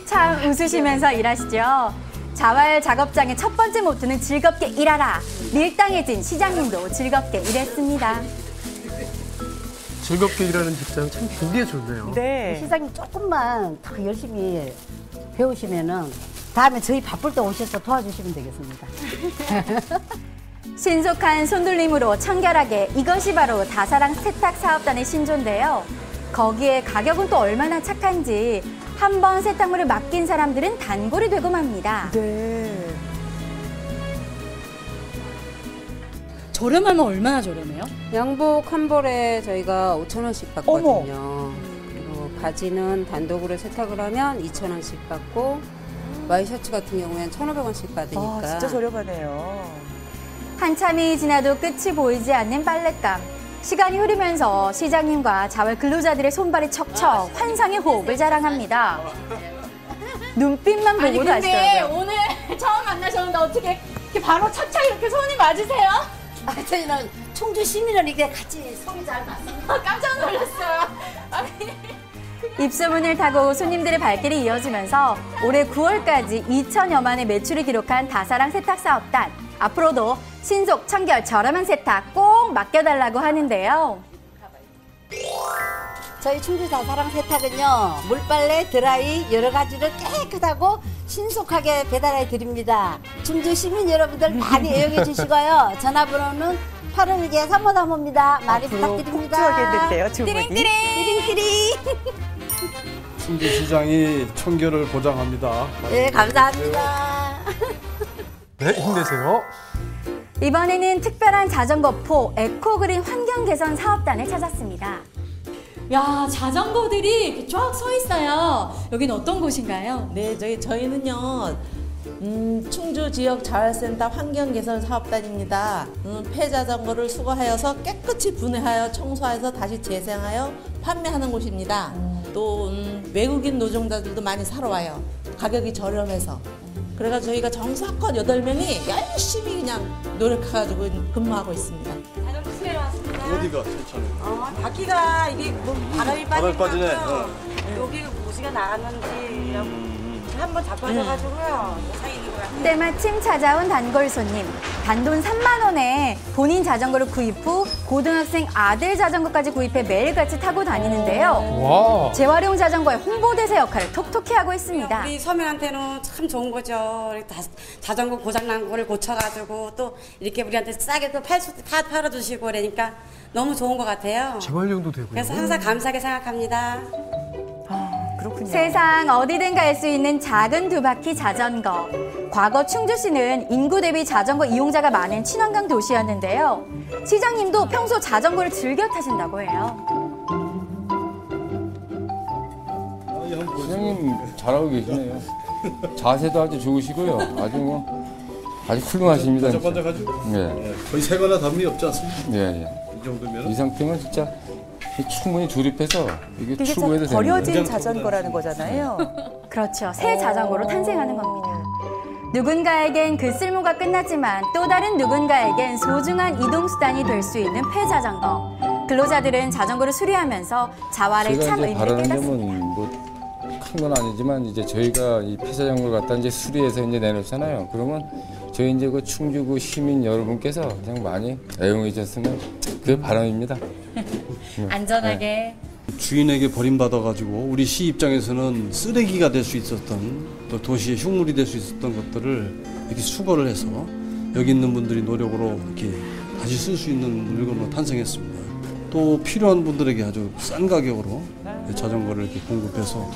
참 웃으시면서 일하시죠. 자활 작업장의 첫 번째 모토는 즐겁게 일하라. 밀당해진 시장님도 즐겁게 일했습니다. 즐겁게 일하는 직장 참 보기에 좋네요. 네. 시장님 조금만 더 열심히 배우시면은 다음에 저희 바쁠 때 오셔서 도와주시면 되겠습니다. 신속한 손놀림으로 청결하게, 이것이 바로 다사랑 세탁사업단의 신조인데요. 거기에 가격은 또 얼마나 착한지 한 번 세탁물을 맡긴 사람들은 단골이 되고 맙니다. 네. 저렴하면 얼마나 저렴해요? 양복 한 벌에 저희가 5,000원씩 받거든요. 그리고 바지는 단독으로 세탁을 하면 2,000원씩 받고 와이셔츠 같은 경우에는 1,500원씩 받으니까. 아, 진짜 저렴하네요. 한참이 지나도 끝이 보이지 않는 빨랫감. 시간이 흐르면서 시장님과 자활 근로자들의 손발이 척척 환상의 호흡을 자랑합니다. 눈빛만 보고도 아시더라고요. 오늘 처음 만나셨는데 어떻게 이렇게 바로 착착 이렇게 손이 맞으세요? 저희는 충주 시민이니까 같이 손이 잘 맞습니다. 깜짝 놀랐어요. 입소문을 타고 손님들의 발길이 이어지면서 올해 9월까지 2천여만의 매출을 기록한 다사랑 세탁사업단. 앞으로도 신속, 청결, 저렴한 세탁 꼭 맡겨달라고 하는데요. 저희 충주 다사랑 세탁은요, 물빨래, 드라이 여러 가지를 깨끗하고 신속하게 배달해 드립니다. 충주 시민 여러분들 많이 애용해 주시고요. 전화번호는 812-3535입니다. 많이 부탁드립니다. 꼭 좋아하겠는데요, 두 분이. 띠링띠링. 충주시장이 청결을 보장합니다. 네, 감사합니다. 네, 힘내세요. 이번에는 특별한 자전거포 에코그린 환경개선 사업단을 찾았습니다. 야, 자전거들이 이렇게 쫙 서 있어요. 여기는 어떤 곳인가요? 네, 저희는요, 충주 지역 자활센터 환경개선 사업단입니다. 폐자전거를 수거하여서 깨끗이 분해하여 청소해서 다시 재생하여 판매하는 곳입니다. 또 외국인 노동자들도 많이 사러 와요. 가격이 저렴해서. 그래가지고 저희가 정성껏 8명이 열심히 그냥 노력해가지고 근무하고 있습니다. 자전거 수혜로 왔습니다. 어디가 괜찮아요? 바퀴가 이게 뭐 바람이 바람이 빠지네. 여기 무지가 나갔는지 한번 자빠져가지고요. 사이 있는 거야. 때마침 찾아온 단골 손님. 단돈 3만 원에 본인 자전거를 구입 후 고등학생 아들 자전거까지 구입해 매일같이 타고 다니는데요. 와. 재활용 자전거의 홍보대사 역할을 톡톡히 하고 있습니다. 우리 서민한테는 참 좋은 거죠. 자전거 고장난 거를 고쳐가지고 또 이렇게 우리한테 싸게 또 팔아주시고 그러니까 너무 좋은 것 같아요. 재활용도 되고요. 그래서 항상 감사하게 생각합니다. 그렇군요. 세상 어디든 갈 수 있는 작은 두 바퀴 자전거. 과거 충주시는 인구 대비 자전거 이용자가 많은 친환경 도시였는데요. 시장님도 평소 자전거를 즐겨 타신다고 해요. 시장님 잘하고 계시네요. 자세도 아주 좋으시고요. 아주 훌륭하십니다. 번쩍번쩍하죠? 네. 거의 세거나 담이 없지 않습니까? 네. 이 정도면 이 상태면 진짜 충분히 조립해서 이게 이게 출고해도 참 버려진 됩니다. 자전거라는 거잖아요. 그렇죠. 새 자전거로 탄생하는 겁니다. 누군가에겐 그 쓸모가 끝났지만 또 다른 누군가에겐 소중한 이동수단이 될 수 있는 폐자전거. 근로자들은 자전거를 수리하면서 자활의 제가 참 이제 의미를 바라는 깨닫습니다. 점은 뭐 큰 건 아니지만 이제 저희가 이 폐자전거를 갖다 이제 수리해서 이제 내놓잖아요. 그러면 저희 이제 그 충주구 시민 여러분께서 그냥 많이 애용해 주셨으면 그게 바람입니다. 안전하게. 주인에게 버림받아가지고 우리 시 입장에서는 쓰레기가 될 수 있었던 또 도시의 흉물이 될 수 있었던 것들을 이렇게 수거를 해서 여기 있는 분들이 노력으로 이렇게 다시 쓸 수 있는 물건으로 탄생했습니다. 또 필요한 분들에게 아주 싼 가격으로 자전거를 이렇게 공급해서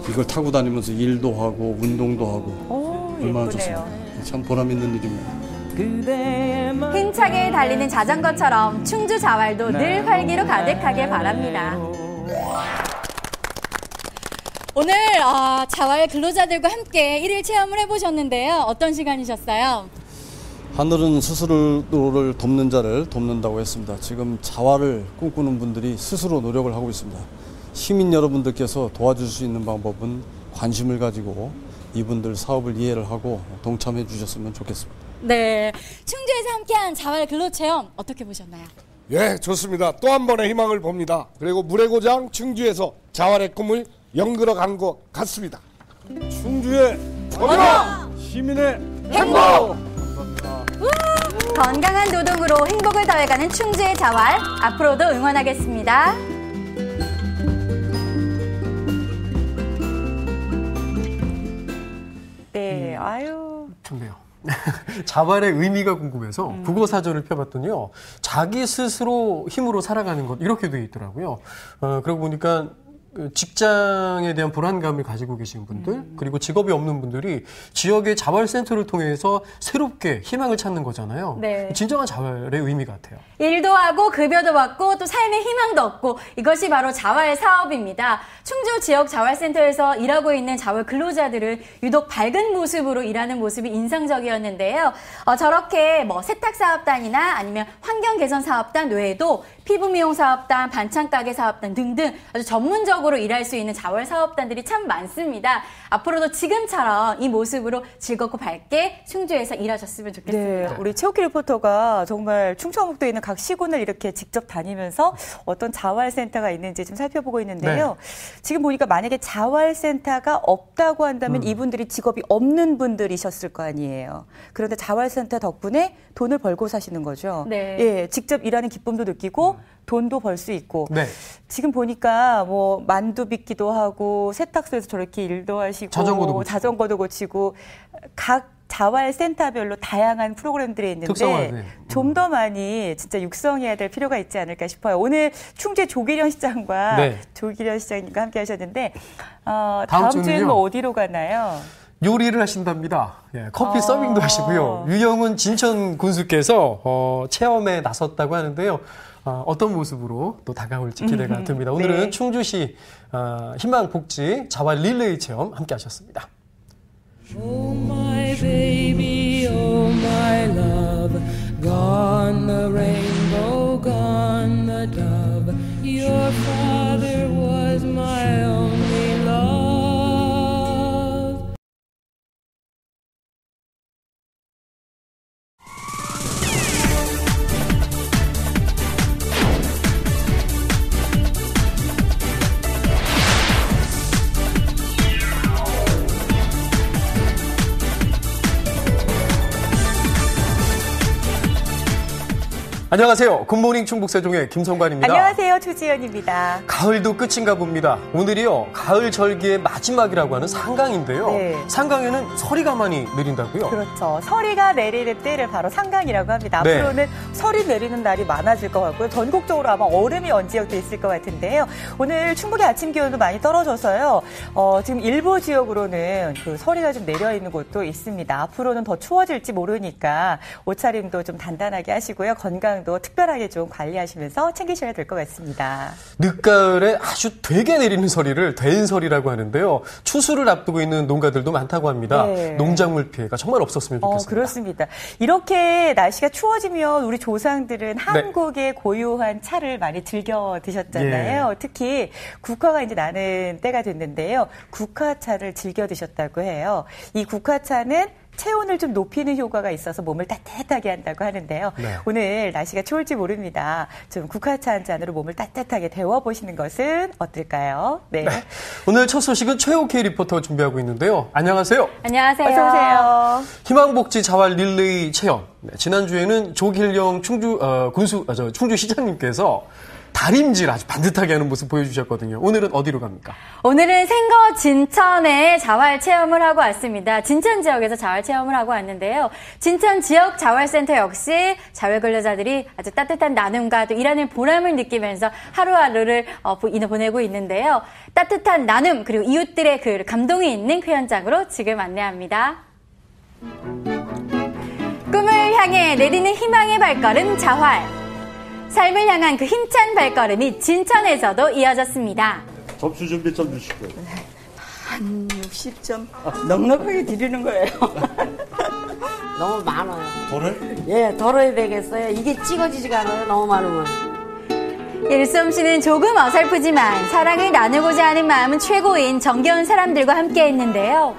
이걸 타고 다니면서 일도 하고 운동도 하고 얼마나 좋습니다. 참 보람 있는 일입니다. 힘차게 달리는 자전거처럼 충주 자활도 늘 활기로 가득하길 바랍니다. 오늘 자활 근로자들과 함께 일일 체험을 해보셨는데요. 어떤 시간이셨어요? 하늘은 스스로를 돕는 자를 돕는다고 했습니다. 지금 자활을 꿈꾸는 분들이 스스로 노력을 하고 있습니다. 시민 여러분들께서 도와줄 수 있는 방법은 관심을 가지고 이분들 사업을 이해를 하고 동참해 주셨으면 좋겠습니다. 네, 충주에서 함께한 자활 근로체험 어떻게 보셨나요? 예, 좋습니다. 또 한 번의 희망을 봅니다. 그리고 물의 고장 충주에서 자활의 꿈을 연결어 간 것 같습니다. 충주의 언어! 시민의 행복! 건강한 노동으로 행복을 더해가는 충주의 자활, 앞으로도 응원하겠습니다. 네, 아유. 좋네요. 자활의 의미가 궁금해서 국어 사전을 펴봤더니요. 자기 스스로 힘으로 살아가는 것 이렇게 돼 있더라고요. 그러고 보니까 직장에 대한 불안감을 가지고 계신 분들 그리고 직업이 없는 분들이 지역의 자활센터를 통해서 새롭게 희망을 찾는 거잖아요. 네. 진정한 자활의 의미 같아요. 일도 하고 급여도 받고 또 삶의 희망도 얻고 이것이 바로 자활 사업입니다. 충주 지역 자활센터에서 일하고 있는 자활 근로자들은 유독 밝은 모습으로 일하는 모습이 인상적이었는데요. 저렇게 뭐 세탁사업단이나 아니면 환경개선사업단 외에도 피부미용사업단, 반찬가게 사업단 등등 아주 전문적으로 일할 수 있는 자활 사업단들이 참 많습니다. 앞으로도 지금처럼 이 모습으로 즐겁고 밝게 충주에서 일하셨으면 좋겠습니다. 네, 우리 최옥희 리포터가 정말 충청북도에 있는 각 시군을 이렇게 직접 다니면서 어떤 자활센터가 있는지 좀 살펴보고 있는데요. 네. 지금 보니까 만약에 자활센터가 없다고 한다면 이분들이 직업이 없는 분들이셨을 거 아니에요. 그런데 자활센터 덕분에 돈을 벌고 사시는 거죠. 네. 예, 직접 일하는 기쁨도 느끼고 돈도 벌 수 있고. 네. 지금 보니까 뭐 만두 빚기도 하고 세탁소에서 저렇게 일도 하시고 자전거도 고치고 각 자활센터별로 다양한 프로그램들이 있는데 좀 더 많이 진짜 육성해야 될 필요가 있지 않을까 싶어요. 오늘 충주 조기련 시장과 조기련 시장님과 함께 하셨는데 다음 주에는 뭐 어디로 가나요? 요리를 하신답니다. 예, 커피 서빙도 하시고요. 유영훈 진천 군수께서 체험에 나섰다고 하는데요. 어떤 모습으로 또 다가올지 기대가 됩니다. 오늘은 충주시 희망복지 자활 릴레이 체험 함께 하셨습니다. Oh my baby, oh my love, gone the rainbow, gone the dove, your father was my own 안녕하세요. 굿모닝 충북세종의 김성관입니다. 안녕하세요. 조지연입니다. 가을도 끝인가 봅니다. 오늘이요. 가을 절기의 마지막이라고 하는 상강인데요. 네. 상강에는 서리가 많이 내린다고요? 그렇죠. 서리가 내리는 때를 바로 상강이라고 합니다. 네. 앞으로는 서리 내리는 날이 많아질 것 같고요. 전국적으로 아마 얼음이 온 지역도 있을 것 같은데요. 오늘 충북의 아침 기온도 많이 떨어져서요. 지금 일부 지역으로는 그 서리가 좀 내려 있는 곳도 있습니다. 앞으로는 더 추워질지 모르니까 옷차림도 좀 단단하게 하시고요. 건강도 특별하게 좀 관리하시면서 챙기셔야 될 것 같습니다. 늦가을에 아주 되게 내리는 서리를 대인서리라고 하는데요. 추수를 앞두고 있는 농가들도 많다고 합니다. 네. 농작물 피해가 정말 없었으면 좋겠습니다. 그렇습니다. 이렇게 날씨가 추워지면 우리 조상들은 한국의 고유한 차를 많이 즐겨 드셨잖아요. 특히 국화가 이제 나는 때가 됐는데요. 국화차를 즐겨 드셨다고 해요. 이 국화차는 체온을 좀 높이는 효과가 있어서 몸을 따뜻하게 한다고 하는데요. 네. 오늘 날씨가 추울지 모릅니다. 좀 국화차 한 잔으로 몸을 따뜻하게 데워보시는 것은 어떨까요? 네. 오늘 첫 소식은 최옥희 리포터 준비하고 있는데요. 안녕하세요. 안녕하세요. 어서 오세요. 희망복지 자활 릴레이 체험. 지난주에는 조길영 충주시장님께서 다림질 아주 반듯하게 하는 모습 보여주셨거든요. 오늘은 어디로 갑니까? 오늘은 생거 진천에 자활 체험을 하고 왔습니다. 진천 지역에서 자활 체험을 하고 왔는데요. 진천 지역 자활센터 역시 자활 근로자들이 아주 따뜻한 나눔과 또 일하는 보람을 느끼면서 하루하루를 보내고 있는데요. 따뜻한 나눔 그리고 이웃들의 그 감동이 있는 그 현장으로 지금 안내합니다. 꿈을 향해 내디는 희망의 발걸음 자활. 삶을 향한 그 힘찬 발걸음이 진천에서도 이어졌습니다. 접수 준비 좀 주시고요. 한 60점 넉넉하게 드리는 거예요. 너무 많아요. 돈을? 예, 덜어야 되겠어요. 이게 찍어지지가 않아요. 너무 많으면. 일솜씨는 조금 어설프지만 사랑을 나누고자 하는 마음은 최고인 정겨운 사람들과 함께 했는데요.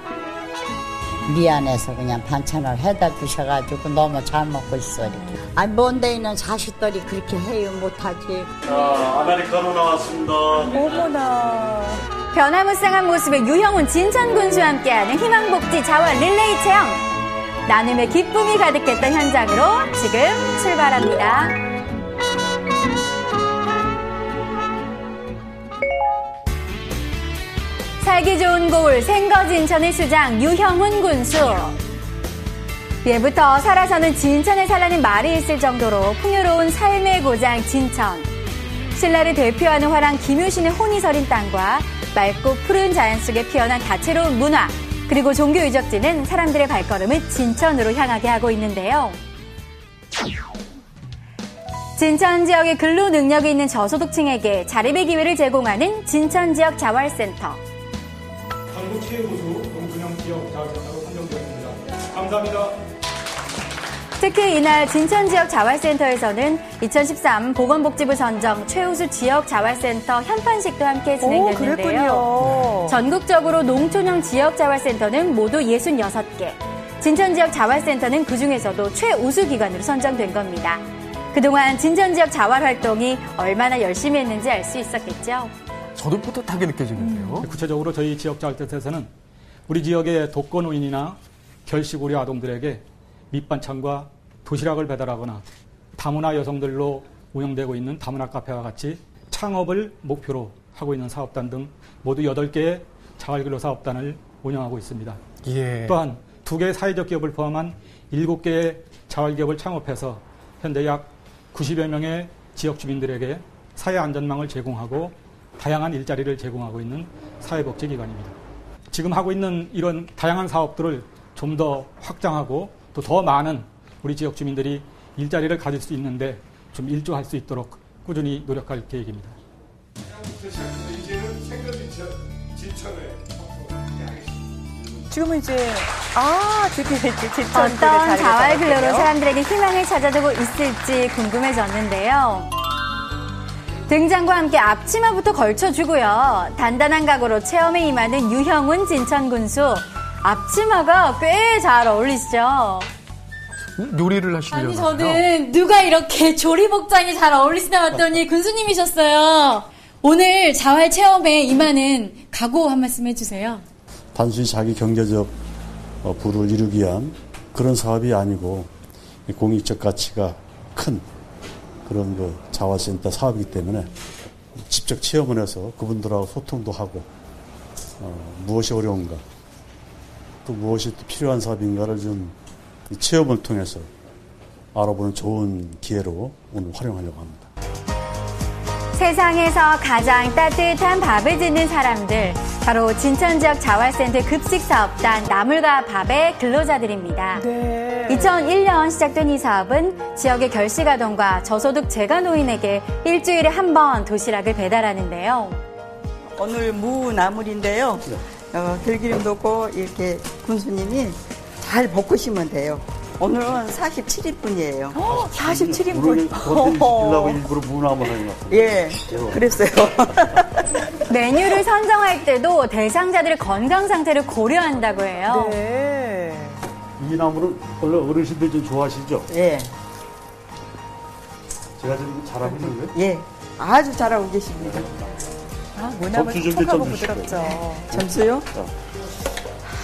미안해서 그냥 반찬을 해다 주셔가지고 너무 잘 먹고 있어 이렇게. 아니 먼 데 있는 자식들이 그렇게 해요 못하지. 자, 아메리카노 나왔습니다. 어머나. 변화무쌍한 모습의 유형훈 진천 군수와 함께하는 희망복지 자활 릴레이 체험. 나눔의 기쁨이 가득했던 현장으로 지금 출발합니다. 살기 좋은 고을 생거 진천의 수장 유형훈 군수. 예부터 살아서는 진천에 살라는 말이 있을 정도로 풍요로운 삶의 고장 진천. 신라를 대표하는 화랑 김유신의 혼이 서린 땅과 맑고 푸른 자연 속에 피어난 다채로운 문화 그리고 종교 유적지는 사람들의 발걸음을 진천으로 향하게 하고 있는데요. 진천 지역의 근로 능력이 있는 저소득층에게 자립의 기회를 제공하는 진천 지역 자활센터. 전국 최우수 동균형 지역 자활센터로 선정되었습니다. 감사합니다. 특히 이날 진천 지역 자활센터에서는 2013 보건복지부 선정 최우수 지역 자활센터 현판식도 함께 진행됐는데요. 그랬군요. 전국적으로 농촌형 지역 자활센터는 모두 66개. 진천 지역 자활센터는 그중에서도 최우수 기관으로 선정된 겁니다. 그동안 진천 지역 자활 활동이 얼마나 열심히 했는지 알 수 있었겠죠. 저도 뿌듯하게 느껴지는데요. 구체적으로 저희 지역 자활센터에서는 우리 지역의 독거노인이나 결식우려 아동들에게 밑반찬과 도시락을 배달하거나 다문화 여성들로 운영되고 있는 다문화 카페와 같이 창업을 목표로 하고 있는 사업단 등 모두 8개의 자활근로 사업단을 운영하고 있습니다. 예. 또한 2개의 사회적 기업을 포함한 7개의 자활기업을 창업해서 현재 약 90여 명의 지역 주민들에게 사회 안전망을 제공하고 다양한 일자리를 제공하고 있는 사회복지기관입니다. 지금 하고 있는 이런 다양한 사업들을 좀 더 확장하고 또 더 많은 우리 지역 주민들이 일자리를 가질 수 있는데 좀 일조할 수 있도록 꾸준히 노력할 계획입니다. 이제는 생각 진천에 지금은 이제 드디어 진천 어떤 자활 근로로 사람들에게 희망을 찾아두고 있을지 궁금해졌는데요. 등장과 함께 앞치마부터 걸쳐주고요. 단단한 각오로 체험에 임하는 유형훈 진천 군수. 앞치마가 꽤 잘 어울리시죠? 요리를 하시려나요? 아니 저는 누가 이렇게 조리 복장이 잘 어울리시나 봤더니 군수님이셨어요. 오늘 자활 체험에 임하는 각오 한 말씀 해주세요. 단순히 자기 경제적 부를 이루기 위한 그런 사업이 아니고 공익적 가치가 큰 그런 그 자활센터 사업이기 때문에 직접 체험을 해서 그분들하고 소통도 하고 무엇이 어려운가 또 무엇이 또 필요한 사업인가를 좀 이 체험을 통해서 알아보는 좋은 기회로 오늘 활용하려고 합니다. 세상에서 가장 따뜻한 밥을 짓는 사람들, 바로 진천지역 자활센터 급식사업단 나물과 밥의 근로자들입니다. 네. 2001년 시작된 이 사업은 지역의 결식아동과 저소득 재가노인에게 일주일에 한 번 도시락을 배달하는데요. 오늘 무나물인데요. 들기름도 없고 이렇게 군수님이 잘 볶으시면 돼요. 오늘은 47인분이에요. 47인분. 오늘 시키려고 일부러 무나물 하는 것 같아요. 예, 그랬어요. 메뉴를 선정할 때도 대상자들의 건강 상태를 고려한다고 해요. 네. 이 나물은 원래 어르신들 좀 좋아하시죠? 예. 제가 지금 잘하고 있는 거예요? 예, 아주 잘하고 계십니다. 무나물 촉촉하고 부드럽죠. 점수요?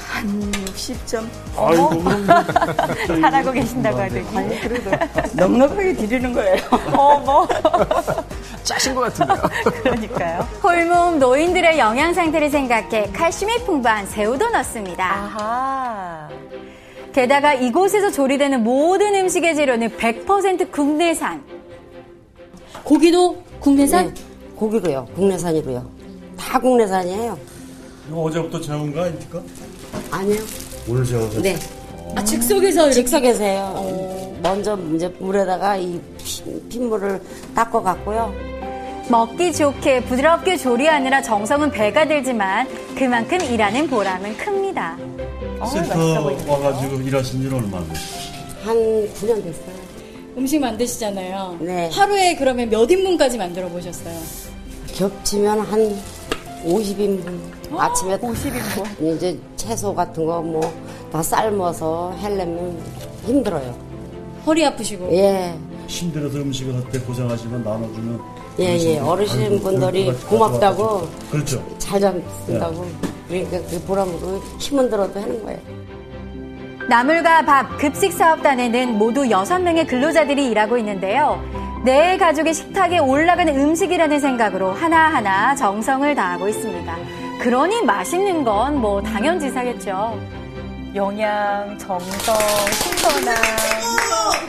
한 60점. 아이고, 잘하고 계신다고 하더니. 아니, 그래도 넉넉하게 드리는 거예요. 어머. 짜신 것 같은데요. 그러니까요. 홀몸 노인들의 영양 상태를 생각해 칼슘이 풍부한 새우도 넣습니다. 아하. 게다가 이곳에서 조리되는 모든 음식의 재료는 100% 국내산. 고기도 국내산? 네, 고기도요. 국내산이고요. 다 국내산이에요. 이거 어제부터 재운 거 아닙니까? 아니요. 오늘 재워서? 네. 아, 즉석에서 즉석에서요. 먼저 이제 물에다가 이 핏물을 닦아갖고요. 먹기 좋게 부드럽게 조리하느라 정성은 배가 들지만 그만큼 일하는 보람은 큽니다. 센터 와가지고 일하신 지는 얼마나 됐어요? 한 9년 됐어요. 음식 만드시잖아요. 네. 하루에 그러면 몇 인분까지 만들어 보셨어요? 겹치면 한 50인분. 아침에 50인분. 이제 채소 같은 거 뭐 다 삶아서 하려면 힘들어요. 허리 아프시고. 예. 힘들어서 음식을 할 때 고생하시면 나눠주면 예. 어르신분들이 고맙다고. 그렇죠. 잘 잡는다고. 그러니까 그 보람으로 힘은 들어도 하는 거예요. 나물과 밥 급식사업단에는 모두 6명의 근로자들이 일하고 있는데요. 내 가족의 식탁에 올라가는 음식이라는 생각으로 하나하나 정성을 다하고 있습니다. 그러니 맛있는 건 뭐 당연지사겠죠. 영양, 정성, 신선함.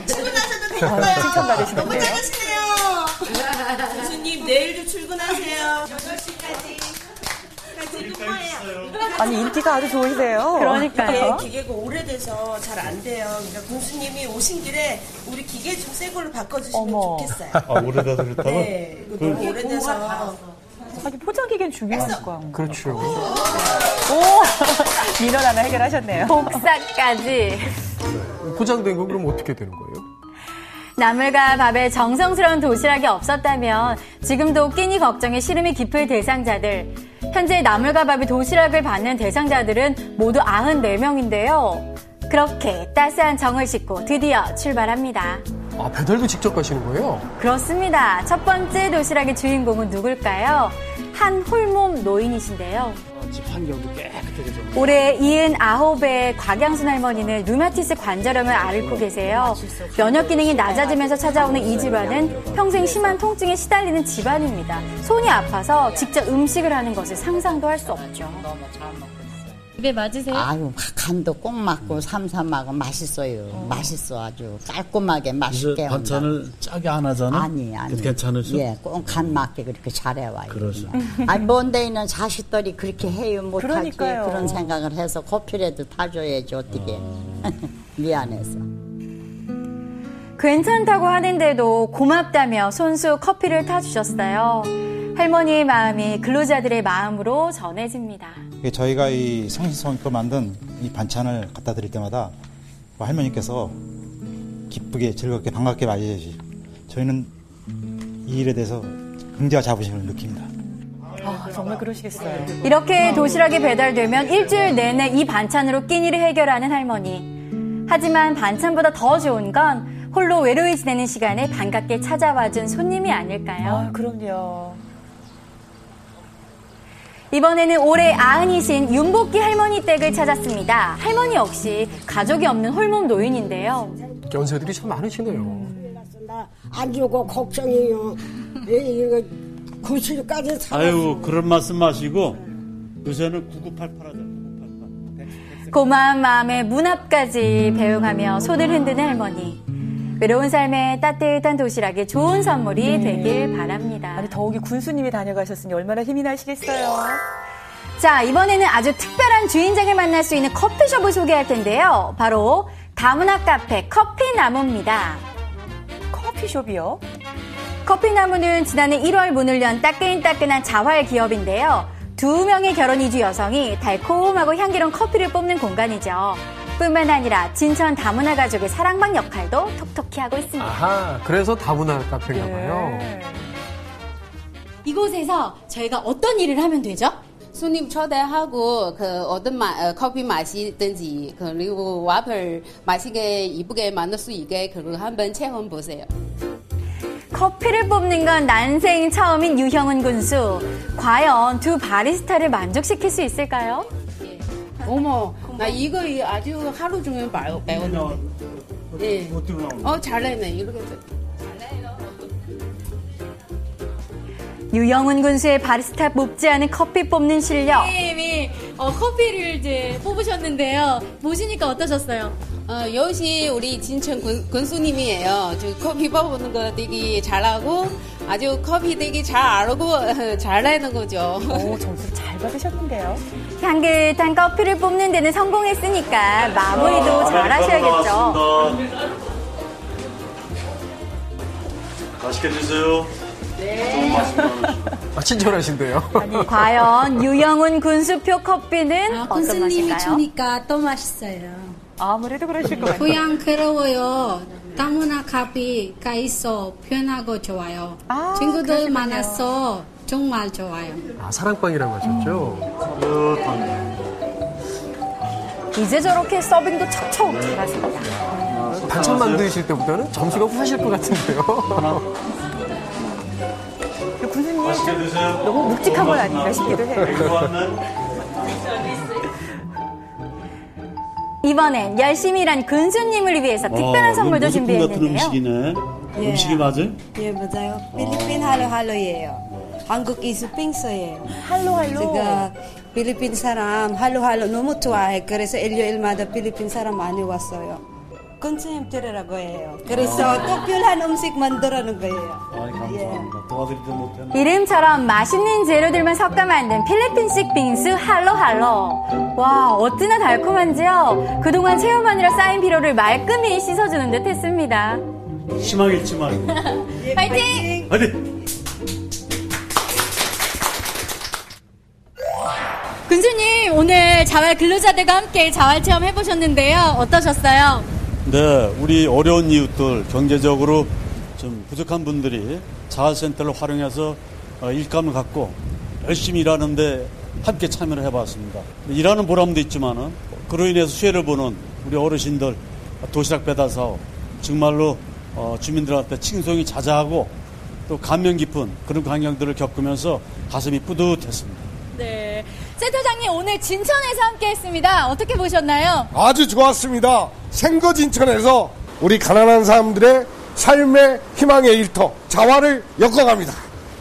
출근하셔도 될 거예요. 칭찬받으시는데요. 너무 잘하시네요. 교수님 내일도 출근하세요. 8시까지. 아니, 인기가 아주 좋으세요. 그러니까요. 이게 기계가 오래돼서 잘 안 돼요. 그러니까 군수님이 오신 길에 우리 기계 좀 새 걸로 바꿔주시면 좋겠어요. 아, 오래돼서 그렇다고? 네, 이거 너무 오래돼서. 아니, 포장기계는 중요하니까. 그렇죠. 오! 민원 하나 해결하셨네요. 복사까지. 포장된 거 그럼 어떻게 되는 거예요? 나물과 밥에 정성스러운 도시락이 없었다면 지금도 끼니 걱정에 시름이 깊을 대상자들. 현재 나물과 밥의 도시락을 받는 대상자들은 모두 94명인데요. 그렇게 따스한 정을 싣고 드디어 출발합니다. 아, 배달도 직접 가시는 거예요? 그렇습니다. 첫 번째 도시락의 주인공은 누굴까요? 한 홀몸 노인이신데요. 집 환경도 깨끗하게 좀. 올해 79의 곽양순 할머니는 류마티스 관절염을 앓고 계세요. 면역 기능이 낮아지면서 찾아오는 이 질환은 평생 심한 통증에 시달리는 질환입니다. 손이 아파서 직접 음식을 하는 것을 상상도 할 수 없죠. 입에 맞으세요? 아유, 간도 꼭 맞고 삼삼하고 맛있어요. 맛있어 아주 깔끔하게 맛있게. 반찬을 짜게 안 하잖아. 아니. 괜찮으셔? 예, 꼭 간 맞게 그렇게 잘해와요. 그러죠. 아니, 먼 데 있는 자식들이 그렇게 해요 못하지. 그러니까요. 그런 생각을 해서 커피라도 타줘야지 어떻게. 미안해서. 괜찮다고 하는데도 고맙다며 손수 커피를 타주셨어요. 할머니의 마음이 근로자들의 마음으로 전해집니다. 저희가 이 성심성의껏 만든 이 반찬을 갖다 드릴 때마다 할머니께서 기쁘게 즐겁게 반갑게 맞이해주시. 저희는 이 일에 대해서 긍지와 자부심을 느낍니다. 아, 정말 그러시겠어요. 이렇게 도시락이 배달되면 일주일 내내 이 반찬으로 끼니를 해결하는 할머니. 하지만 반찬보다 더 좋은 건 홀로 외로이 지내는 시간에 반갑게 찾아와준 손님이 아닐까요? 아, 그럼요. 이번에는 올해 90이신 윤복기 할머니 댁을 찾았습니다. 할머니 역시 가족이 없는 홀몸 노인인데요. 연세들이 참 많으시네요. 안 주고 걱정이요. 이거 구실까지 사. 아유 그런 말씀 마시고 요새는 9988 하잖아요. 고마운 마음에 문 앞까지 배웅하며 손을 흔드는 할머니. 외로운 삶에 따뜻한 도시락이 좋은 선물이 되길 바랍니다. 아니, 더욱이 군수님이 다녀가셨으니 얼마나 힘이 나시겠어요. 자, 이번에는 아주 특별한 주인장을 만날 수 있는 커피숍을 소개할 텐데요. 바로 다문화 카페 커피나무입니다. 커피숍이요? 커피나무는 지난해 1월 문을 연 따끈따끈한 자활 기업인데요. 2명의 결혼 이주 여성이 달콤하고 향기로운 커피를 뽑는 공간이죠. 뿐만 아니라 진천 다문화 가족의 사랑방 역할도 톡톡히 하고 있습니다. 아하, 그래서 다문화 카페인가 봐요. 이곳에서 저희가 어떤 일을 하면 되죠? 손님 초대하고 그 어떤 커피 마시든지 그리고 와플 맛있게 이쁘게 만들 수 있게 그거 한번 체험 보세요. 커피를 뽑는 건 난생 처음인 유형은 군수. 과연 두 바리스타를 만족시킬 수 있을까요? 어머, 나 이거 아주 하루 종일 배웠는데. 예. 잘해네. 이렇게 잘해요. 유영훈 군수의 바리스타 뽑지 않은 커피 뽑는 실력. 선생님이 커피를 이제 뽑으셨는데요. 보시니까 어떠셨어요? 역시 우리 진천 군수님이에요. 커피 뽑는 거 되게 잘하고 아주 커피 되게 잘 알고 잘하는 거죠. 오, 점수 잘 받으셨는데요. 향긋한 커피를 뽑는 데는 성공했으니까 마무리도 잘 하셔야겠죠. 맛있게 드세요. 네. 친절하신데요. 과연 유영훈 군수표 커피는 어떤 군수님이 맛일까요? 주니까 또 맛있어요. 아무래도 그러실 것 같아요. 부양스러워요. 다문화 카페가 있어 편하고 좋아요. 친구들 그러시군요. 많아서 정말 좋아요. 아, 사랑방이라고 하셨죠? 이제 저렇게 서빙도 척척 잘하십니다. 반찬 만드실 때보다는 점수가 후하실 것 같은데요. 군수님 너무 묵직한 건 아닌가 싶기도 해요. 이번엔 열심히 일한 군수님을 위해서 특별한 선물도 준비했는데요. 음식이네. 예. 음식이 맞아요? 예, 맞아요. 필리핀 할로할로예요. 한국 이수핑서예요. 할로할로. 제가 필리핀 사람 할로할로 너무 좋아해. 그래서 일요일마다 필리핀 사람 많이 왔어요. 군수님 들으라고 해요. 그래서 특별한 음식 만들어는 거예요. 감사합니다. 도와드리지 못했나? 이름처럼 맛있는 재료들만 섞어 만든 필리핀식 빙수 할로할로. 와, 어찌나 달콤한지요. 그동안 체험하느라 쌓인 피로를 말끔히 씻어주는 듯 했습니다. 희망 잃지 말고. 파이팅! 화이팅! 군수님, 오늘 자활 근로자들과 함께 자활 체험 해보셨는데요. 어떠셨어요? 네, 우리 어려운 이웃들, 경제적으로 좀 부족한 분들이 자활센터를 활용해서 일감을 갖고 열심히 일하는데 함께 참여를 해봤습니다. 일하는 보람도 있지만은 그로 인해서 수혜를 보는 우리 어르신들 도시락 배달 사업 정말로 주민들한테 칭송이 자자하고 또 감명 깊은 그런 광경들을 겪으면서 가슴이 뿌듯했습니다. 네. 센터장님, 오늘 진천에서 함께 했습니다. 어떻게 보셨나요? 아주 좋았습니다. 생거진천에서 우리 가난한 사람들의 삶의 희망의 일터 자활을 엮어갑니다.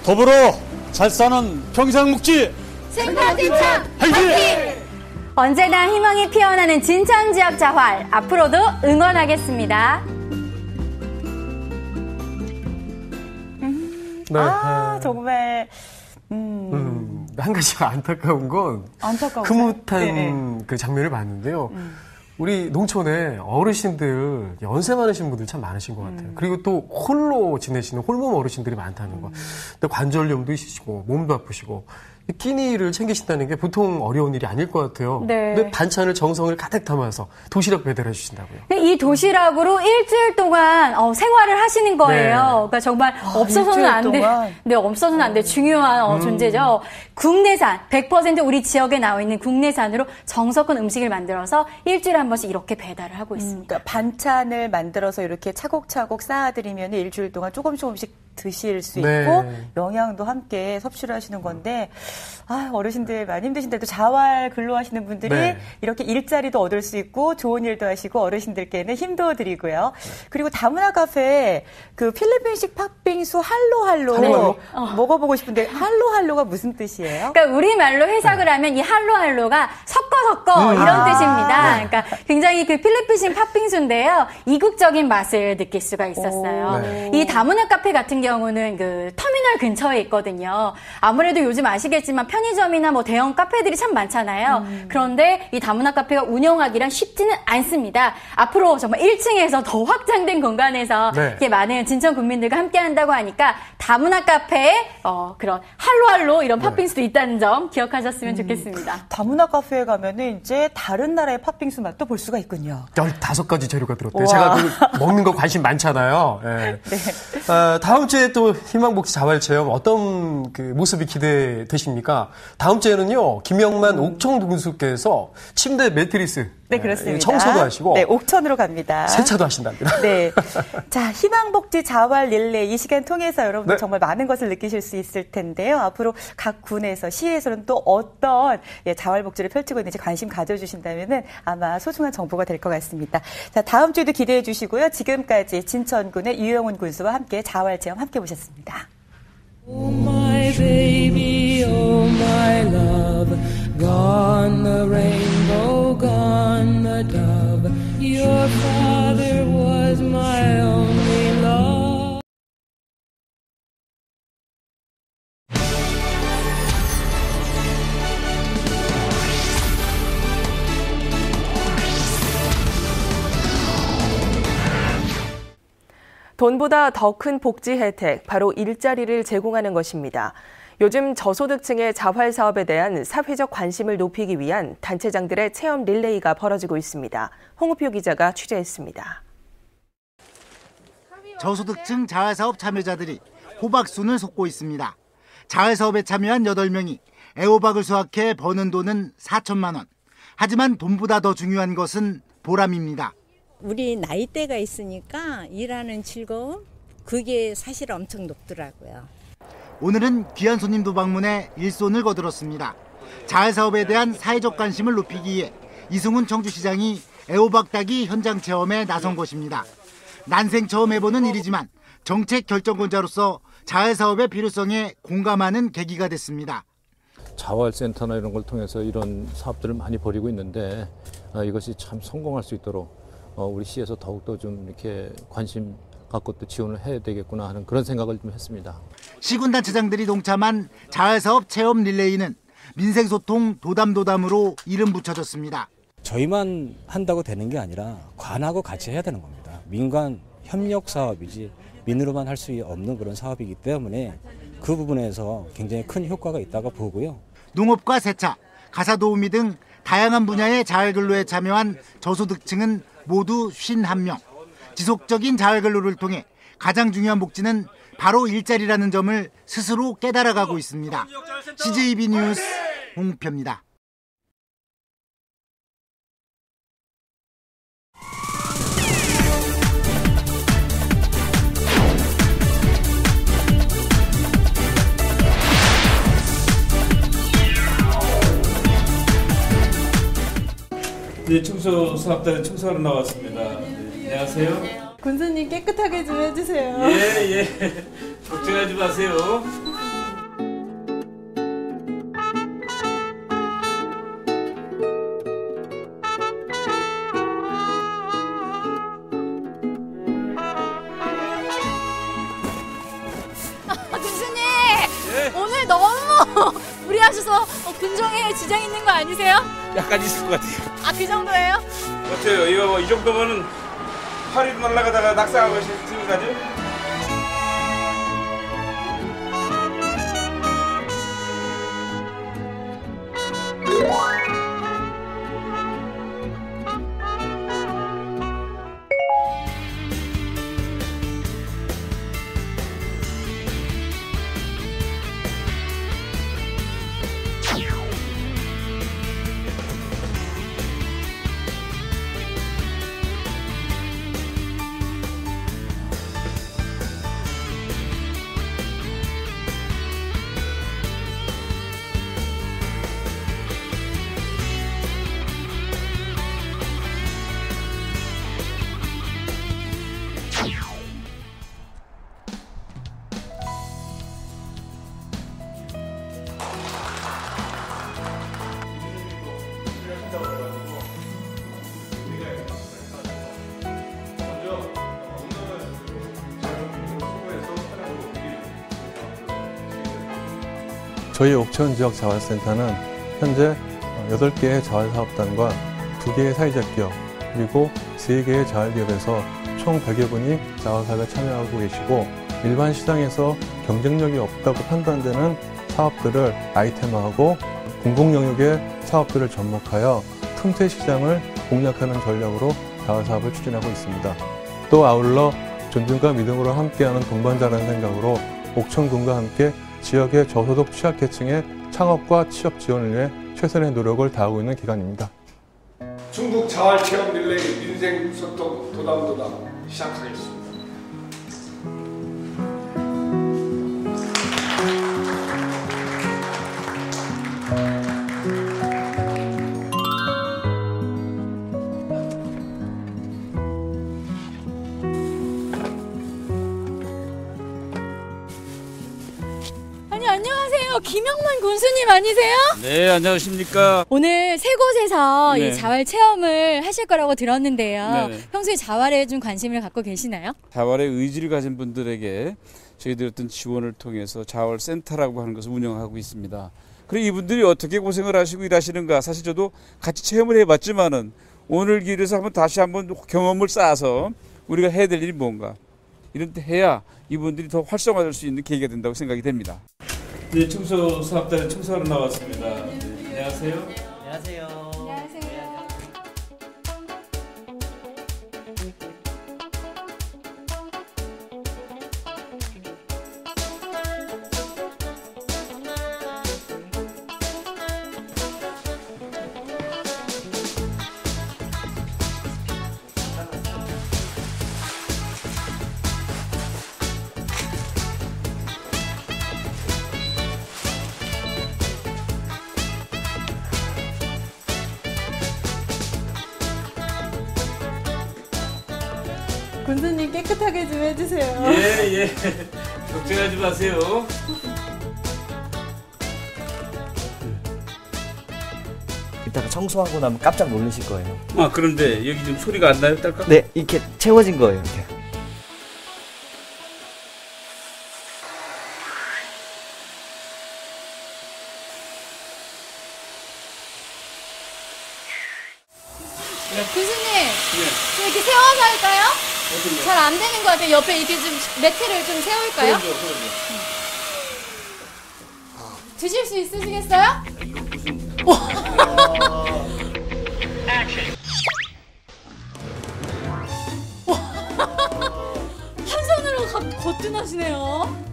더불어 잘 사는 평상묵지 생터진천 화이팅! 언제나 희망이 피어나는 진천 지역 자활. 앞으로도 응원하겠습니다. 네. 정말. 한 가지가 안타까운 건 흐뭇한 그 장면을 봤는데요. 우리 농촌에 어르신들 연세 많으신 분들 참 많으신 것 같아요. 그리고 또 홀로 지내시는 홀몸 어르신들이 많다는 거. 근데 관절염도 있으시고 몸도 아프시고 끼니를 챙기신다는 게 보통 어려운 일이 아닐 것 같아요. 네. 근데 반찬을 정성을 가득 담아서 도시락 배달해 주신다고요. 이 도시락으로 일주일 동안 생활을 하시는 거예요. 네. 그러니까 정말 없어서는 안 돼. 네, 없어서는 안 돼. 중요한 존재죠. 국내산, 100% 우리 지역에 나와 있는 국내산으로 정성껏 음식을 만들어서 일주일에 한 번씩 이렇게 배달을 하고 있습니다. 그러니까 반찬을 만들어서 이렇게 차곡차곡 쌓아드리면 일주일 동안 조금씩 드실 수 있고 네. 영양도 함께 섭취를 하시는 건데 어르신들 많이 힘드신데도 자활 근로하시는 분들이 네. 이렇게 일자리도 얻을 수 있고 좋은 일도 하시고 어르신들께는 힘도 드리고요. 그리고 다문화 카페에 그 필리핀식 팥빙수 할로할로 먹어보고 싶은데 할로할로가 무슨 뜻이에요? 그러니까 우리말로 해석을 하면 이 할로할로가 섞어 이런 뜻입니다. 네. 그러니까 굉장히 그 필리핀식 팥빙수인데요. 이국적인 맛을 느낄 수가 있었어요. 네. 이 다문화 카페 같은 경우는 그 터미널 근처에 있거든요. 아무래도 요즘 아시겠지만 편의점이나 뭐 대형 카페들이 참 많잖아요. 그런데 이 다문화 카페가 운영하기란 쉽지는 않습니다. 앞으로 정말 1층에서 더 확장된 공간에서 네. 이렇게 많은 진천 국민들과 함께 한다고 하니까 다문화 카페에 그런 할로할로 이런 팥빙수도 있다는 점 기억하셨으면 좋겠습니다. 다문화 카페에 가면은 이제 다른 나라의 팥빙수 맛도 볼 수가 있군요. 15가지 재료가 들었대요. 우와. 제가 그 먹는 거 관심 많잖아요. 네. 다음 주에 또 희망복지 자활체험 어떤 그 모습이 기대되십니까? 다음 주에는요, 김영만 옥천 군수께서 침대 매트리스 네, 그렇습니다. 청소도 하시고 네, 옥천으로 갑니다. 세차도 하신답니다. 네. 자, 희망복지 자활 릴레이 이 시간 통해서 여러분들 네. 정말 많은 것을 느끼실 수 있을 텐데요. 앞으로 각 군에서 시에서는 또 어떤 자활복지를 펼치고 있는지 관심 가져주신다면은 아마 소중한 정보가 될 것 같습니다. 자, 다음 주에도 기대해 주시고요. 지금까지 진천군의 유영훈 군수와 함께 자활 체험 함께 보셨습니다. Oh my baby, oh my love, gone the rainbow, gone the dove. Your father was my only love. 돈보다 더 큰 복지 혜택, 바로 일자리를 제공하는 것입니다. 요즘 저소득층의 자활 사업에 대한 사회적 관심을 높이기 위한 단체장들의 체험 릴레이가 벌어지고 있습니다. 홍우표 기자가 취재했습니다. 저소득층 자활사업 참여자들이 호박순을 쏟고 있습니다. 자활사업에 참여한 8명이 애호박을 수확해 버는 돈은 4천만 원. 하지만 돈보다 더 중요한 것은 보람입니다. 우리 나이대가 있으니까 일하는 즐거움, 그게 사실 엄청 높더라고요. 오늘은 귀한 손님도 방문해 일손을 거들었습니다. 자활사업에 대한 사회적 관심을 높이기 위해 이승훈 청주시장이 애호박 따기 현장 체험에 나선 것입니다. 난생 처음 해보는 일이지만 정책 결정권자로서 자활사업의 필요성에 공감하는 계기가 됐습니다. 자활센터나 이런 걸 통해서 이런 사업들을 많이 벌이고 있는데 이것이 참 성공할 수 있도록 우리 시에서 더욱더 좀 이렇게 관심 갖고 또 지원을 해야 되겠구나 하는 그런 생각을 좀 했습니다. 시군단체장들이 동참한 자활사업 체험 릴레이는 민생소통 도담도담으로 이름 붙여졌습니다. 저희만 한다고 되는 게 아니라 관하고 같이 해야 되는 겁니다. 민관 협력 사업이지 민으로만 할 수 없는 그런 사업이기 때문에 그 부분에서 굉장히 큰 효과가 있다고 보고요. 농업과 세차, 가사도우미 등 다양한 분야의 자활근로에 참여한 저소득층은 모두 51명. 지속적인 자활근로를 통해 가장 중요한 복지는 바로 일자리라는 점을 스스로 깨달아가고 있습니다. CJB 뉴스 홍우표입니다. 네, 청소 사업단에 청소하러 나왔습니다. 네, 안녕하세요. 군수님 깨끗하게 좀 해주세요. 예. 걱정하지 마세요. 군수님! 오늘 너무 무리하셔서 근정에 지장 있는 거 아니세요? 약간 있을 것 같아요. 아, 그 정도예요? 어때요? 이거 이 정도면은 파리도 날아가다가 낙상하고 지금 가죠? 저희 옥천 지역 자활센터는 현재 8개의 자활사업단과 2개의 사회적 기업, 그리고 3개의 자활기업에서 총 100여 분이 자활사업에 참여하고 계시고, 일반 시장에서 경쟁력이 없다고 판단되는 사업들을 아이템화하고 공공 영역의 사업들을 접목하여 틈새 시장을 공략하는 전략으로 자활사업을 추진하고 있습니다. 또 아울러 존중과 믿음으로 함께하는 동반자라는 생각으로 옥천군과 함께 지역의 저소득 취약계층의 창업과 취업 지원을 위해 최선의 노력을 다하고 있는 기관입니다. 중국 자활체험 릴레이 민생 소통 도담도담 시작하겠습니다. 안녕하세요. 김영만 군수님 아니세요? 네, 안녕하십니까. 오늘 세 곳에서 네. 이 자활 체험을 하실 거라고 들었는데요. 네네. 평소에 자활에 좀 관심을 갖고 계시나요? 자활의 의지를 가진 분들에게 저희들 어떤 지원을 통해서 자활센터라고 하는 것을 운영하고 있습니다. 그리고 이분들이 어떻게 고생을 하시고 일하시는가, 사실 저도 같이 체험을 해봤지만은 오늘 길에서 다시 한번 경험을 쌓아서 우리가 해야 될 일이 뭔가, 이런 때 해야 이분들이 더 활성화될 수 있는 계기가 된다고 생각이 됩니다. 네, 청소 사업단에 청소하러 나왔습니다. 네, 안녕하세요. 안녕하세요. 군수님 깨끗하게 좀 해주세요. 예. 걱정하지 마세요. 이따가 청소하고 나면 깜짝 놀라실 거예요. 아, 그런데 여기 좀 소리가 안 나요, 딸깍? 네, 이렇게 채워진 거예요. 이렇게. 군수님, 좀 이렇게 세워서 할까요? 잘 안 되는 것 같아요. 옆에 이렇게 좀 매트를 좀 세울까요? 드실 수 있으시겠어요? 한 손으로 거뜬하시네요.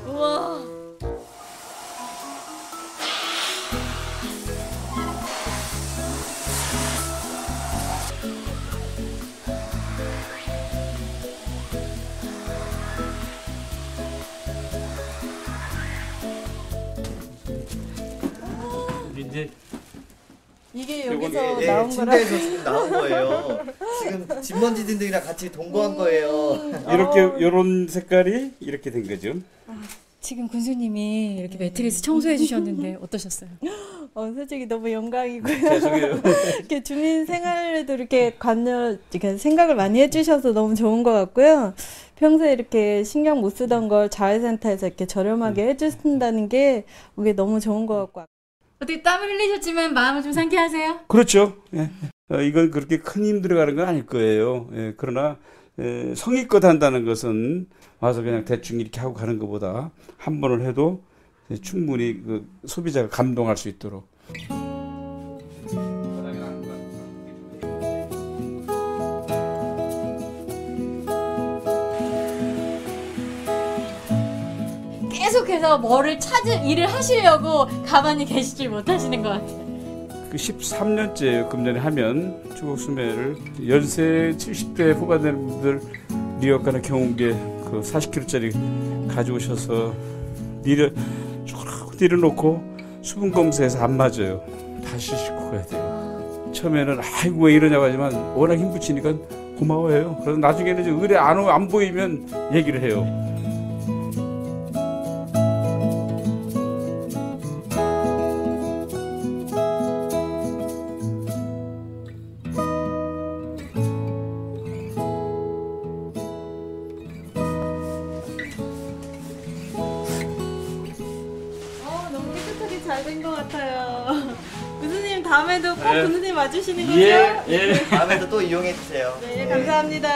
우와. 이제 이게 요건- 여기서 예, 나온 거라. 침대에서 지금 나온 거예요. 지금 진먼지 등등이랑 같이 동거한 거예요. 이렇게 요런 색깔이 이렇게 된 거죠. 지금 군수님이 이렇게 매트리스 청소해 주셨는데 어떠셨어요? 솔직히 너무 영광이고요. 죄송해요. 이렇게 주민 생활에도 이렇게 이렇게 생각을 많이 해주셔서 너무 좋은 것 같고요. 평소에 이렇게 신경 못 쓰던 걸 자활센터에서 이렇게 저렴하게 해주신다는 게 이게 너무 좋은 것 같고. 어떻게 땀을 흘리셨지만 마음은 좀 상쾌하세요? 그렇죠. 예. 이건 그렇게 큰 힘 들어가는 건 아닐 거예요. 예. 그러나 성의껏 한다는 것은 와서 그냥 대충 이렇게 하고 가는 것보다 한 번을 해도 충분히 그 소비자가 감동할 수 있도록. 계속해서 뭐를 찾을 일을 하시려고 가만히 계시질 못하시는 것 같아요. 그 13년째예요. 금년에 하면 중국 수매를 연세 70대 후반 되는 분들 리어카나 경운기 그 40kg짜리 가져오셔서 쭉 내려놓고 수분 검사해서 안 맞아요. 다시 싣고 가야 돼요. 처음에는 아이고 왜 이러냐고 하지만 워낙 힘 붙이니까 고마워해요. 그래서 나중에는 이제 의뢰 안 보이면 얘기를 해요. 다음에도 꼭 네. 군수님 와주시는 거죠? 예. 다음에도 또 이용해 주세요. 네, 감사합니다.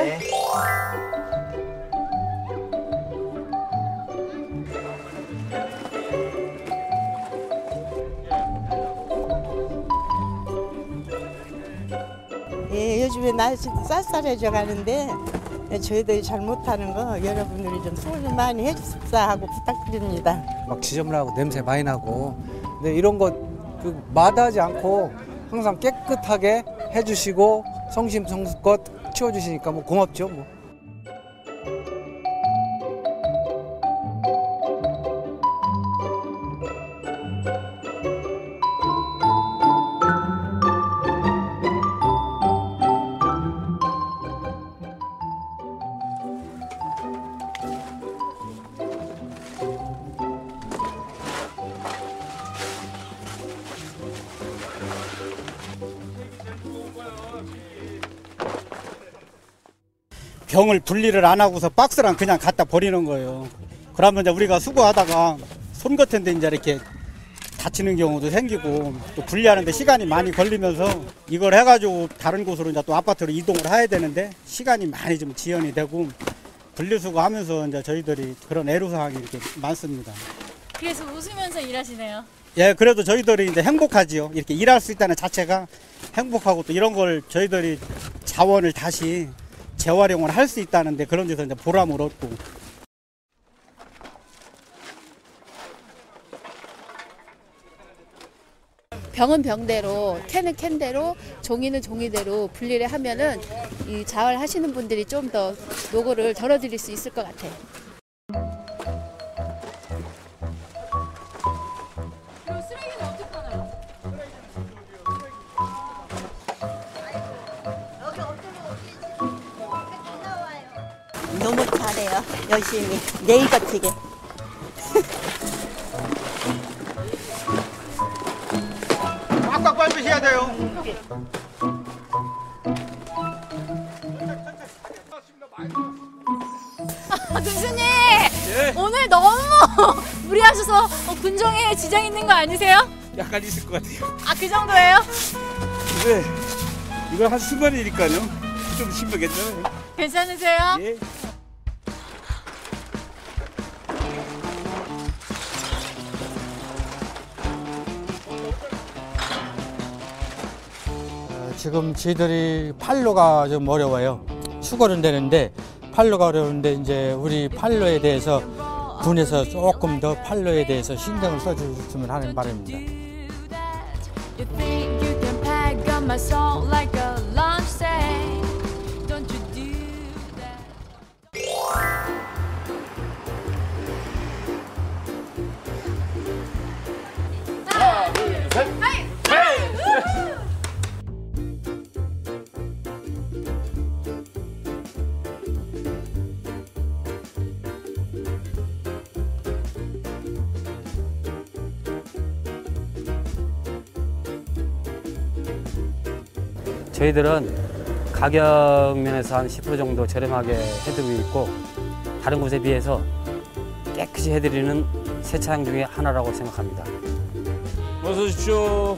네. 예, 요즘에 날씨도 쌀쌀해져 가는데 저희들이 잘 못하는 거 여러분들이 좀 소개 많이 해주십사 하고 부탁드립니다. 막 지저분하고 냄새 많이 나고 근데 이런 거 마다하지 않고 항상 깨끗하게 해주시고 성심성의껏 치워주시니까 뭐 고맙죠 뭐. 병을 분리를 안 하고서 박스랑 그냥 갖다 버리는 거예요. 그러면 이제 우리가 수거하다가 손 같은 데 이제 이렇게 다치는 경우도 생기고 또 분리하는데 시간이 많이 걸리면서 이걸 해가지고 다른 곳으로 이제 또 아파트로 이동을 해야 되는데 시간이 많이 좀 지연이 되고 분리수거 하면서 이제 저희들이 그런 애로사항이 이렇게 많습니다. 그래서 웃으면서 일하시네요. 예, 그래도 저희들이 이제 행복하지요. 이렇게 일할 수 있다는 자체가 행복하고 또 이런 걸 저희들이 자원을 다시 재활용을 할 수 있다는데 그런 데서 이제 보람을 얻고. 병은 병대로, 캔은 캔대로, 종이는 종이대로 분리를 하면은 이 자활 하시는 분들이 좀 더 노고를 덜어드릴 수 있을 것 같아요. 너무 잘해요. 열심히. 내일 같이게. 꽉꽉 밟으셔야 돼요. 군수님 오늘 너무 무리하셔서 군정에 지장 있는 거 아니세요? 약간 있을 것 같아요. 아, 그 정도예요? 네. 이거 한 수만이니까요. 좀 쉬면 괜찮아요. 괜찮으세요? 예. 지금 저희들이 판로가 좀 어려워요. 수거는 되는데 판로가 어려운데 이제 우리 판로에 대해서 군에서 조금 더 판로에 대해서 신경을 써주셨으면 하는 바람입니다. You think you can pack up my soul like a lunch say? Don't you do that? 하나, 둘, 셋. 헤이! 저희들은 가격 면에서 한 10% 정도 저렴하게 해드리고 있고 다른 곳에 비해서 깨끗이 해드리는 세차장 중에 하나라고 생각합니다. 어서 오십시오.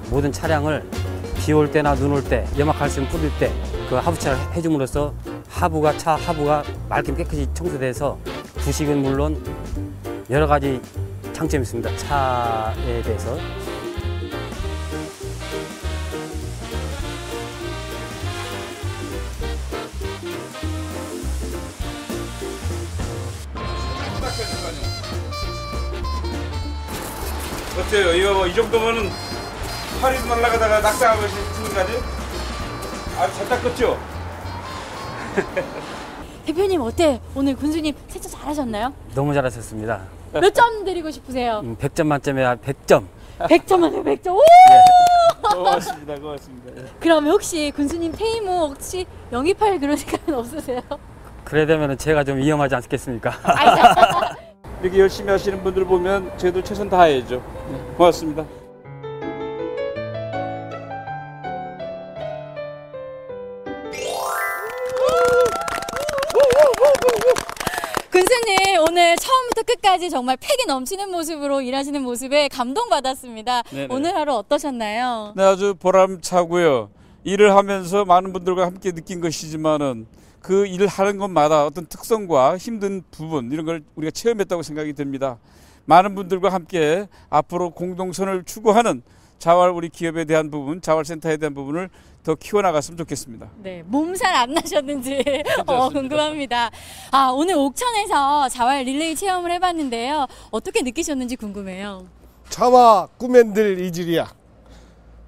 모든 차량을 비 올 때나 눈 올 때, 염화칼슘 뿌릴 때 그 하부차를 해줌으로써 차 하부가 맑게 깨끗이 청소돼서 부식은 물론 여러 가지 장점이 있습니다. 차에 대해서. 어때요? 이거 이 정도면은 파리 날아가다가 낙상하고 싶은 거 아니에요? 아, 잘 닦았죠? 대표님 어때? 오늘 군수님 세차 잘하셨나요? 너무 잘하셨습니다. 몇 점 드리고 싶으세요? 100점 만점에 100점. 100점 만에 100점. 오! 고맙습니다. 고맙습니다. 그럼 혹시 군수님 퇴임 후 혹시 영입할 그런 생각은 없으세요? 그래 되면 제가 좀 위험하지 않겠습니까? 이렇게 열심히 하시는 분들 보면 저희도 최선 다해야죠. 고맙습니다. 군수님 오늘 처음부터 끝까지 정말 패기 넘치는 모습으로 일하시는 모습에 감동받았습니다. 네네. 오늘 하루 어떠셨나요? 네, 아주 보람차고요. 일을 하면서 많은 분들과 함께 느낀 것이지만은 그 일을 하는 것마다 어떤 특성과 힘든 부분 이런 걸 우리가 체험했다고 생각이 듭니다. 많은 분들과 함께 앞으로 공동선을 추구하는 자활 우리 기업에 대한 부분, 자활센터에 대한 부분을 더 키워나갔으면 좋겠습니다. 네, 몸살 안 나셨는지 궁금합니다. 아, 오늘 옥천에서 자활 릴레이 체험을 해봤는데요. 어떻게 느끼셨는지 궁금해요. 차와 꿈엔들 이질이야.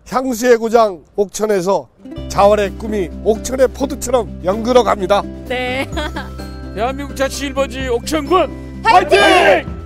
향수의 고장 옥천에서 자활의 꿈이 옥천의 포도처럼 연그러 갑니다. 네. 대한민국 자치 1번지 옥천군 화이팅! 화이팅!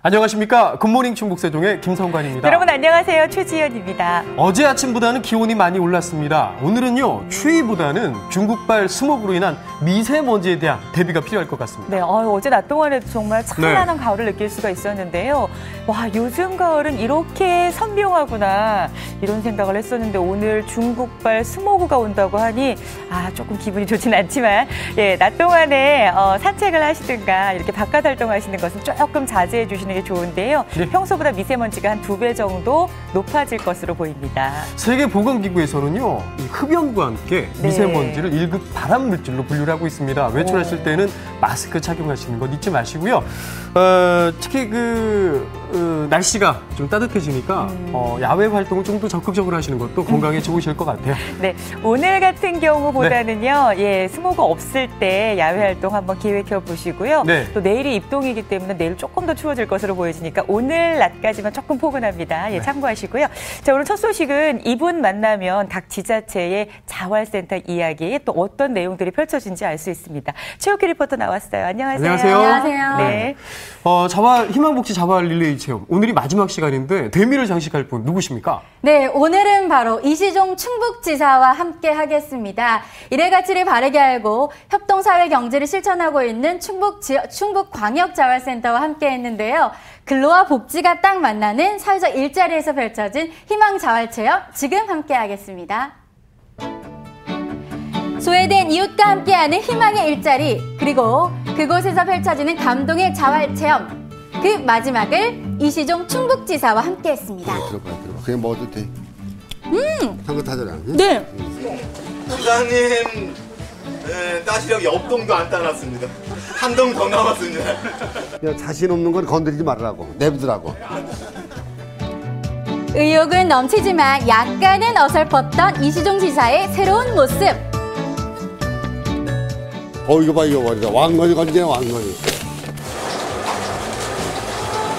안녕하십니까. 굿모닝 충북세종의 김성관입니다. 여러분 안녕하세요. 최지연입니다. 어제 아침보다는 기온이 많이 올랐습니다. 오늘은요, 추위보다는 중국발 스모그로 인한 미세먼지에 대한 대비가 필요할 것 같습니다. 네, 어제 낮 동안에도 정말 찬란한 가을을 느낄 수가 있었는데요. 와, 요즘 가을은 이렇게 선명하구나 이런 생각을 했었는데 오늘 중국발 스모그가 온다고 하니 조금 기분이 좋진 않지만 낮 동안에 산책을 하시든가 이렇게 바깥 활동하시는 것은 조금 자제해 주시는 게 좋은데요. 네. 평소보다 미세먼지가 한 2배 정도 높아질 것으로 보입니다. 세계보건기구에서는요, 이 흡연과 함께 미세먼지를 1급 발암물질로 분류를 하고 있습니다. 외출하실 때는 마스크 착용하시는 것 잊지 마시고요. 특히 날씨가 좀 따뜻해지니까 야외 활동을 좀 더 적극적으로 하시는 것도 건강에 좋으실 것 같아요. 네, 오늘 같은 경우보다는요, 스모그 없을 때 야외 활동 한번 기획해 보시고요. 네. 또 내일이 입동이기 때문에 내일 조금 더 추워질 것으로 보여지니까 오늘 낮까지만 조금 포근합니다. 참고하시고요. 자, 오늘 첫 소식은 이분 만나면 각 지자체의 자활센터 이야기 또 어떤 내용들이 펼쳐진지 알 수 있습니다. 최옥희 리포터 나왔어요. 안녕하세요. 안녕하세요. 네. 희망복지 자활 릴레이 체험. 오늘이 마지막 시간인데 대미를 장식할 분 누구십니까? 네, 오늘은 바로 이시종 충북지사와 함께 하겠습니다. 일의 가치를 바르게 알고 협동사회 경제를 실천하고 있는 충북광역자활센터와 함께 했는데요. 근로와 복지가 딱 만나는 사회적 일자리에서 펼쳐진 희망자활체험 지금 함께 하겠습니다. 소외된 이웃과 함께하는 희망의 일자리, 그리고 그곳에서 펼쳐지는 감동의 자활체험, 그 마지막을 이시종 충북지사와 함께했습니다. 들어봐. 그냥 먹어도 돼. 향긋하잖아. 네. 부장님, 따시력 옆동도 안 따놨습니다. 한 동 더 남았습니다. 야, 자신 없는 건 건드리지 말라고. 내비두라고. 의욕은 넘치지만 약간은 어설펐던 이시종 지사의 새로운 모습. 이거 봐. 왕건이 건지네, 왕건이.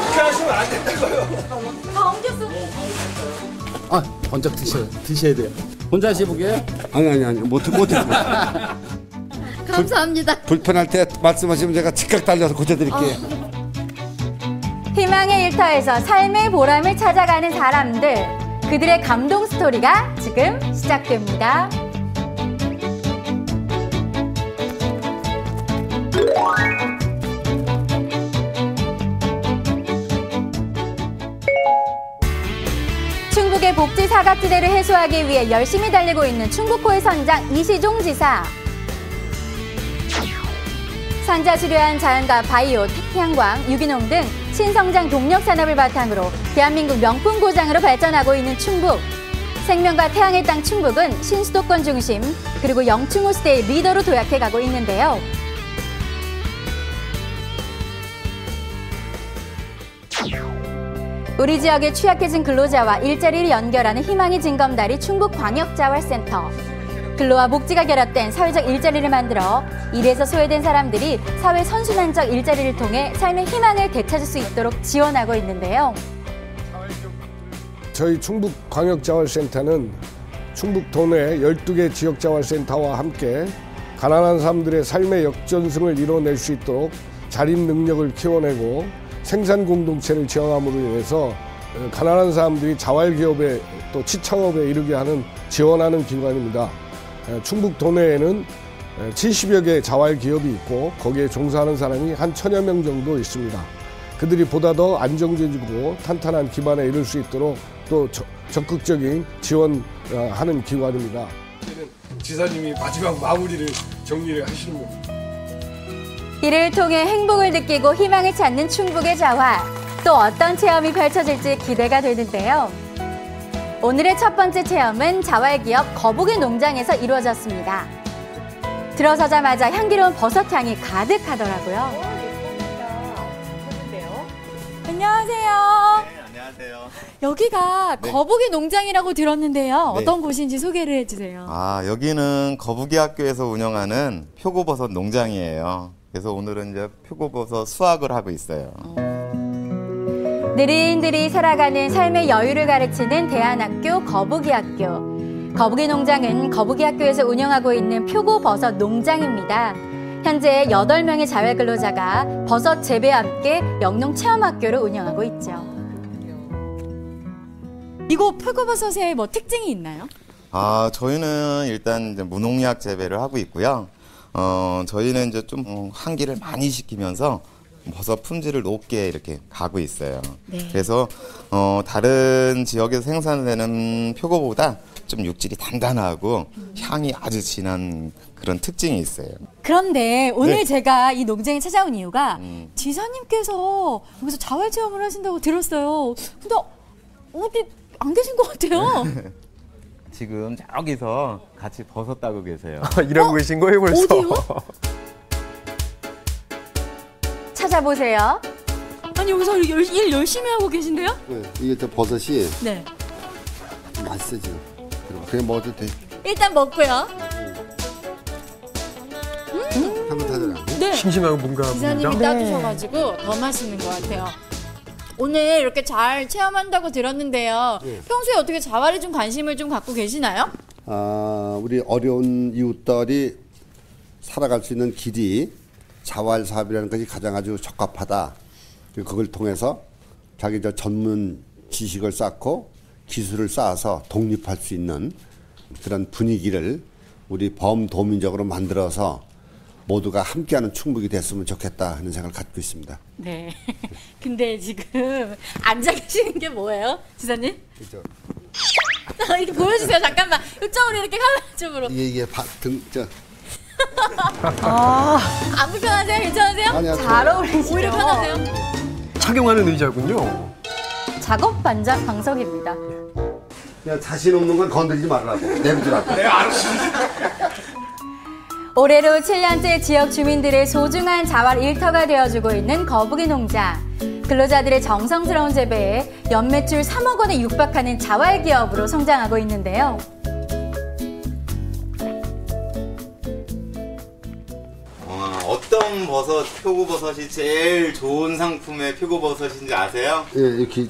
그렇게 하시면 안 된다고요. 다 옮겼어. 먼저 드셔야 돼요. 혼자 하시보게요? 아니. 못해. 감사합니다. 불편할 때 말씀하시면 제가 즉각 달려서 고쳐드릴게요. 희망의 일터에서 삶의 보람을 찾아가는 사람들, 그들의 감동 스토리가 지금 시작됩니다. 충북의 복지 사각지대를 해소하기 위해 열심히 달리고 있는 충북호의 선장 이시종 지사. 산자수려한 자연과 바이오, 태양광, 유기농 등 신성장 동력 산업을 바탕으로 대한민국 명품 고장으로 발전하고 있는 충북. 생명과 태양의 땅 충북은 신수도권 중심 그리고 영충호 시대의 리더로 도약해가고 있는데요. 우리 지역의 취약해진 근로자와 일자리를 연결하는 희망의 징검다리 충북광역자활센터. 근로와 복지가 결합된 사회적 일자리를 만들어 일에서 소외된 사람들이 사회 선순환적 일자리를 통해 삶의 희망을 되찾을 수 있도록 지원하고 있는데요. 저희 충북광역자활센터는 충북 도내 12개 지역자활센터와 함께 가난한 사람들의 삶의 역전승을 이뤄낼 수 있도록 자립 능력을 키워내고 생산 공동체를 지원함으로 인해서 가난한 사람들이 자활기업에 또 취창업에 이르게 하는 지원하는 기관입니다. 충북 도내에는 70여 개 자활기업이 있고 거기에 종사하는 사람이 한 1000여 명 정도 있습니다. 그들이 보다 더 안정적이고 탄탄한 기반에 이를 수 있도록 또 적극적인 지원하는 기관입니다. 지사님이 마지막 마무리를 정리를 하시는 겁니다. 이를 통해 행복을 느끼고 희망을 찾는 충북의 자활. 또 어떤 체험이 펼쳐질지 기대가 되는데요. 오늘의 첫 번째 체험은 자활기업 거북이 농장에서 이루어졌습니다. 들어서자마자 향기로운 버섯향이 가득하더라고요. 안녕하세요. 네, 안녕하세요. 여기가 네. 거북이 농장이라고 들었는데요. 네. 어떤 곳인지 소개를 해주세요. 여기는 거북이 학교에서 운영하는 표고버섯 농장이에요. 그래서 오늘은 이제 표고버섯 수확을 하고 있어요. 느릿느릿 살아가는 삶의 여유를 가르치는 대안학교 거북이학교. 거북이 농장은 거북이학교에서 운영하고 있는 표고버섯 농장입니다. 현재 8명의 자활근로자가 버섯 재배와 함께 영농체험학교를 운영하고 있죠. 이거 표고버섯에 뭐 특징이 있나요? 저희는 일단 이제 무농약 재배를 하고 있고요. 저희는 이제 좀 환기를 많이 시키면서 버섯 품질을 높게 이렇게 가고 있어요. 네. 그래서 다른 지역에서 생산되는 표고보다 좀 육질이 단단하고 향이 아주 진한 그런 특징이 있어요. 그런데 오늘 네. 제가 이 농장에 찾아온 이유가 지사님께서 여기서 자활 체험을 하신다고 들었어요. 근데 어디 안 계신 것 같아요. 지금 저기서 같이 버섯 따고 계세요. 일하고 계신 거예요, 벌써? 어디요? 찾아보세요. 아니 여기서 일 열심히 하고 계신데요? 네, 이게 저 버섯이 네. 맛있어 지금. 그냥 먹어도 돼. 일단 먹고요. 한번 타더라. 네. 싱싱하고 뭔가 지사님이 따주셔가지고 더 맛있는 것 같아요. 오늘 이렇게 잘 체험한다고 들었는데요. 네. 평소에 어떻게 자활에 좀 관심을 좀 갖고 계시나요? 우리 어려운 이웃들이 살아갈 수 있는 길이 자활 사업이라는 것이 가장 아주 적합하다. 그걸 통해서 자기 저 전문 지식을 쌓고 기술을 쌓아서 독립할 수 있는 그런 분위기를 우리 범도민적으로 만들어서 모두가 함께하는 충북이 됐으면 좋겠다 하는 생각을 갖고 있습니다. 네. 근데 지금 앉아 계시는 게 뭐예요, 지사님? 그렇죠. 이렇게 보여주세요. 잠깐만. 이쪽으로 이렇게 카메라 쪽으로. 이게 안 불편하세요? 괜찮으세요? 아니요. 잘 어울리시죠? 오히려 편하세요? 착용하는 의자군요. 작업 반장 방석입니다. 그냥 자신 없는 건 건드리지 말라고. 내비두라고. 네, 알았어. 올해로 7년째 지역 주민들의 소중한 자활 일터가 되어주고 있는 거북이 농장. 근로자들의 정성스러운 재배에 연매출 3억 원에 육박하는 자활 기업으로 성장하고 있는데요. 어떤 버섯, 표고버섯이 제일 좋은 상품의 표고버섯인지 아세요? 예, 이렇게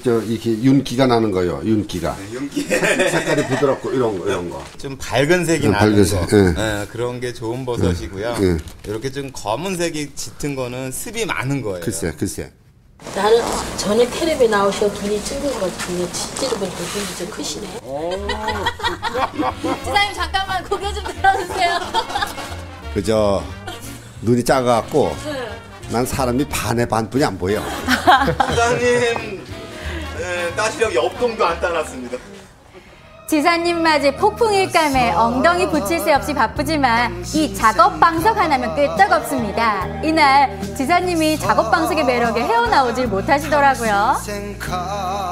윤기가 나는 거요. 윤기가. 네, 윤기. 색깔이 부드럽고 이런 거. 좀 밝은 색이 나는 밝은색, 거. 예. 네, 그런 게 좋은 버섯이고요. 예. 이렇게 좀 검은색이 짙은 거는 습이 많은 거예요. 글쎄. 나는 전에 텔레비에 나오셔 눈이 찡그린 것 같은데 실제로 보니까 눈이 좀 크시네. 지사님 잠깐만 고개 좀 들어주세요. 그저 눈이 작아갖고 난 사람이 반의 반뿐이 안 보여. 부장님 따시력 옆동도 안 따놨습니다. 지사님 맞이 폭풍일감에 엉덩이 붙일 새 없이 바쁘지만 이 작업 방석 하나면 끄떡없습니다. 이날 지사님이 작업 방석의 매력에 헤어나오질 못하시더라고요.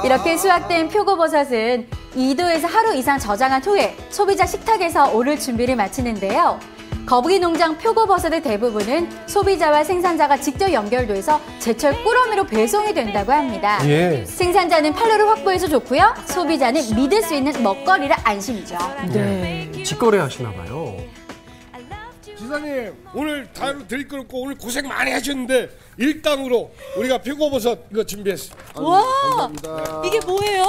이렇게 수확된 표고버섯은 2도에서 하루 이상 저장한 후에 소비자 식탁에서 오를 준비를 마치는데요. 거북이 농장 표고버섯의 대부분은 소비자와 생산자가 직접 연결돼서 제철 꾸러미로 배송이 된다고 합니다. 예. 생산자는 판로를 확보해서 좋고요. 소비자는 믿을 수 있는 먹거리라 안심이죠. 네. 직거래 하시나 봐요. 지사님 오늘 다루 드릴 거 없고 오늘 고생 많이 하셨는데 일당으로 우리가 표고버섯 이거 준비했어요. 와, 감사합니다. 이게 뭐예요?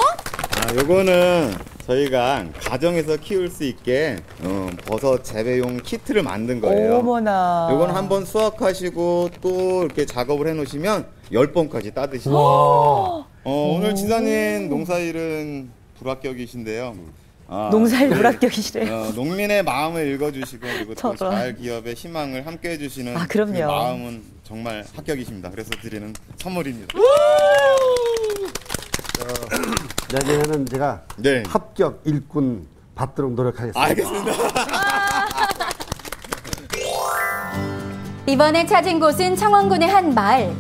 요거는 저희가 가정에서 키울 수 있게 버섯 재배용 키트를 만든 거예요. 어머나. 요건 한번 수확하시고 또 이렇게 작업을 해놓으시면 10번까지 따드시고. 오늘 지사님 농사일은 불합격이신데요. 농사일 불합격이시래요. 농민의 마음을 읽어주시고 그리고 또 저런. 자활기업의 희망을 함께 해주시는 그럼요. 그 마음은 정말 합격이십니다. 그래서 드리는 선물입니다. 내년에는 제가 네. 합격 일꾼 받도록 노력하겠습니다. 알겠습니다. 이번에 찾은 곳은 창원군의 한 마을.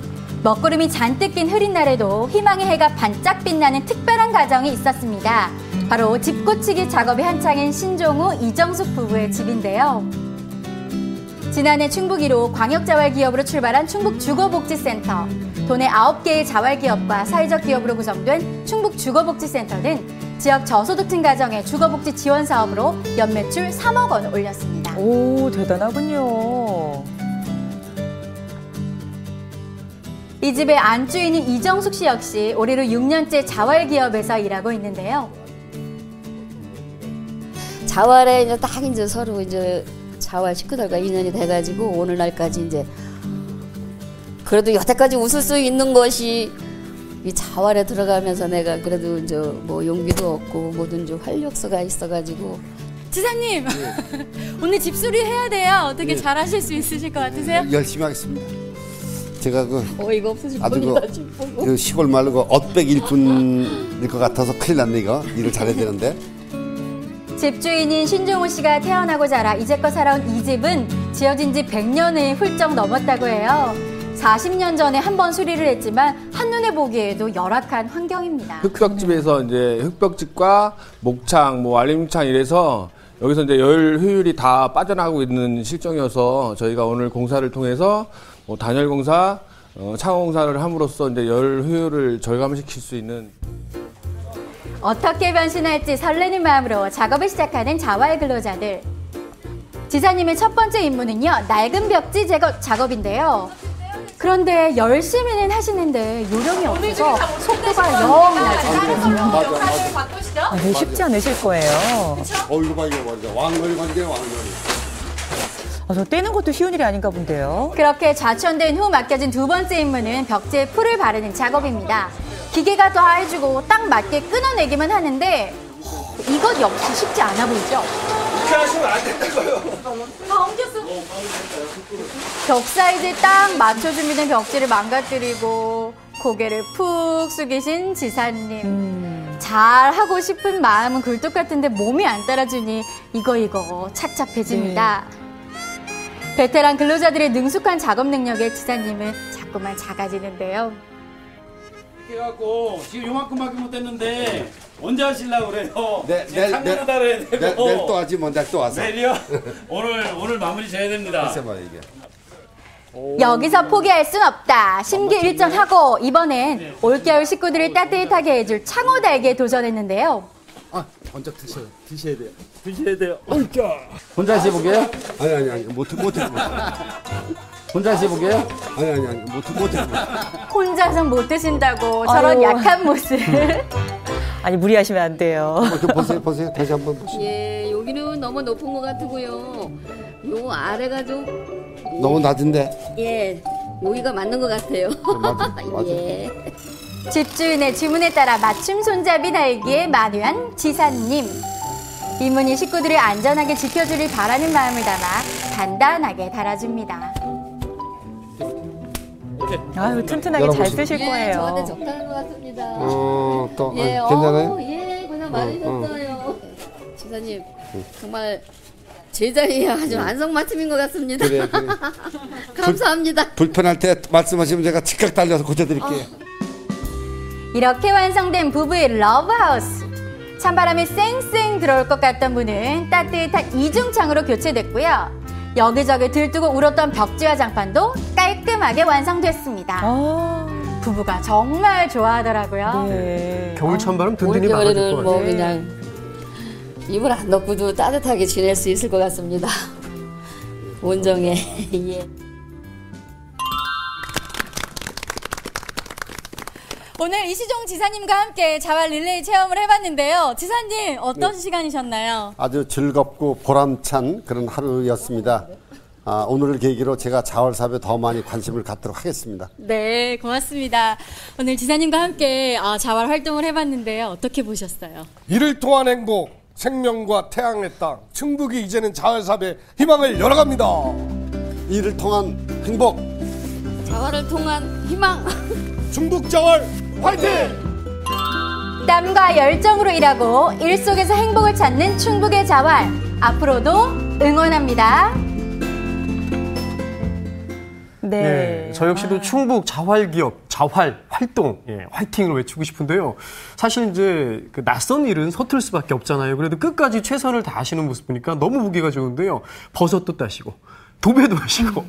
먹구름이 잔뜩 낀 흐린 날에도 희망의 해가 반짝 빛나는 특별한 가정이 있었습니다. 바로 집 고치기 작업이 한창인 신종우, 이정숙 부부의 집인데요. 지난해 충북 1호 광역자활기업으로 출발한 충북주거복지센터. 도내 9개의 자활기업과 사회적 기업으로 구성된 충북주거복지센터는 지역 저소득층 가정의 주거복지 지원 사업으로 연매출 3억 원을 올렸습니다. 오, 대단하군요. 이 집의 안주인인 이정숙 씨 역시 올해로 6년째 자활기업에서 일하고 있는데요. 자활에 이제 딱 이제 서로 이제 자활 식구들과 인연이 돼가지고 오늘날까지 이제 그래도 여태까지 웃을 수 있는 것이 이 자활에 들어가면서 내가 그래도 이제 뭐 용기도 얻고 뭐든지 활력소가 있어가지고. 지사님, 오늘 집수리 해야 돼요. 어떻게 예. 잘하실 수 있으실 것 같으세요? 열심히 하겠습니다. 제가 어이가 없으실 아주 뿐이다 싶고. 그 시골 말로 그 엇백 일꾼일 것 같아서 큰일 났네 이거. 일을 잘해야 되는데. 집주인인 신종우 씨가 태어나고 자라 이제껏 살아온 이 집은 지어진 지 100년이 훌쩍 넘었다고 해요. 40년 전에 한 번 수리를 했지만 한눈에 보기에도 열악한 환경입니다. 흙벽집에서 이제 흙벽집과 목창, 뭐 알림창 이래서 여기서 이제 열 효율이 다 빠져나가고 있는 실정이어서 저희가 오늘 공사를 통해서 뭐 단열 공사, 창호 공사를 함으로써 이제 열 효율을 절감시킬 수 있는. 어떻게 변신할지 설레는 마음으로 작업을 시작하는 자활 근로자들. 지사님의 첫 번째 임무는요, 낡은 벽지 제거 작업인데요. 그런데 열심히는 하시는데 요령이 없어서 속도가 영 나지 않거든요. 네, 쉽지 않으실 거예요. 이거 봐 이거 말이야. 왕놀이 관계 왕놀이. 저 떼는 것도 쉬운 일이 아닌가 본데요. 그렇게 좌천된 후 맡겨진 두 번째 임무는 벽지에 풀을 바르는 작업입니다. 기계가 다 해주고 딱 맞게 끊어내기만 하는데 이것 역시 쉽지 않아 보이죠? 그렇게 하시면 안 된다고요. 다 엉켰어. 벽 사이즈에 딱 맞춰 준비된 벽지를 망가뜨리고 고개를 푹 숙이신 지사님. 잘하고 싶은 마음은 굴뚝 같은데 몸이 안 따라주니 이거 착잡해집니다. 베테랑 근로자들의 능숙한 작업 능력에 지사님은 자꾸만 작아지는데요. 이렇게 해갖고 지금 요만큼밖에 못했는데 언제 하시려고 그래요? 내일 또 하지 뭐 내일 또 와서. 내일이요? 오늘 마무리 져야 됩니다. 글쎄 봐 이게. 여기서 포기할 순 없다. 심기일전하고 이번엔 올겨울 식구들을 따뜻하게 해줄 창호 달기에 도전했는데요. 먼저 드셔야 돼요. 드셔야 돼요. 혼자 하셔보게요? 아니 못해. 혼자 하셔보게요? 아니 못해. 혼자서 못 드신다고 저런 아유. 약한 모습. 아니 무리하시면 안 돼요. 보세요. 다시 한번 보시죠. 예, 여기는 너무 높은 것 같고요. 요 아래가 좀 너무 낮은데. 예, 여기가 맞는 것 같아요. 맞아. 예. 집주인의 주문에 따라 맞춤 손잡이 달기에 만회한 지사님. 이문희 식구들을 안전하게 지켜주길 바라는 마음을 담아 단단하게 달아줍니다. 아유 튼튼하게 잘 쓰실 예, 거예요. 저한테 적당한 것 같습니다. 또 예, 괜찮아요? 예, 그냥 맞으셨어요. 지사님 정말 제 자리에 아주 안성맞춤인 것 같습니다. 그래. 감사합니다. 불편할 때 말씀하시면 제가 즉각 달려서 고쳐드릴게요. 이렇게 완성된 부부의 러브하우스. 찬바람이 쌩쌩 들어올 것 같던 문은 따뜻한 이중창으로 교체됐고요. 여기저기 들뜨고 울었던 벽지와 장판도 깔끔하게 완성됐습니다. 부부가 정말 좋아하더라고요. 네. 겨울 찬바람 든든히 막아줄 것 올겨울에는 뭐 같아요. 그냥 이불 안 덮고도 따뜻하게 지낼 수 있을 것 같습니다. 온정에. 예. 오늘 이시종 지사님과 함께 자활 릴레이 체험을 해봤는데요. 지사님 어떤 시간이셨나요? 아주 즐겁고 보람찬 그런 하루였습니다. 오늘을 계기로 제가 자활 사업에 더 많이 관심을 갖도록 하겠습니다. 네, 고맙습니다. 오늘 지사님과 함께 자활 활동을 해봤는데요. 어떻게 보셨어요? 이를 통한 행복, 생명과 태양의 땅, 충북이 이제는 자활 사업에 희망을 열어갑니다. 이를 통한 행복, 자활을 통한 희망. 충북 자활 화이팅! 땀과 열정으로 일하고 일 속에서 행복을 찾는 충북의 자활. 앞으로도 응원합니다. 네. 저 역시도 충북 자활기업, 자활 활동, 화이팅을 외치고 싶은데요. 사실 이제 그 낯선 일은 서툴 수밖에 없잖아요. 그래도 끝까지 최선을 다하시는 모습 보니까 너무 보기가 좋은데요. 버섯도 따시고, 도배도 하시고,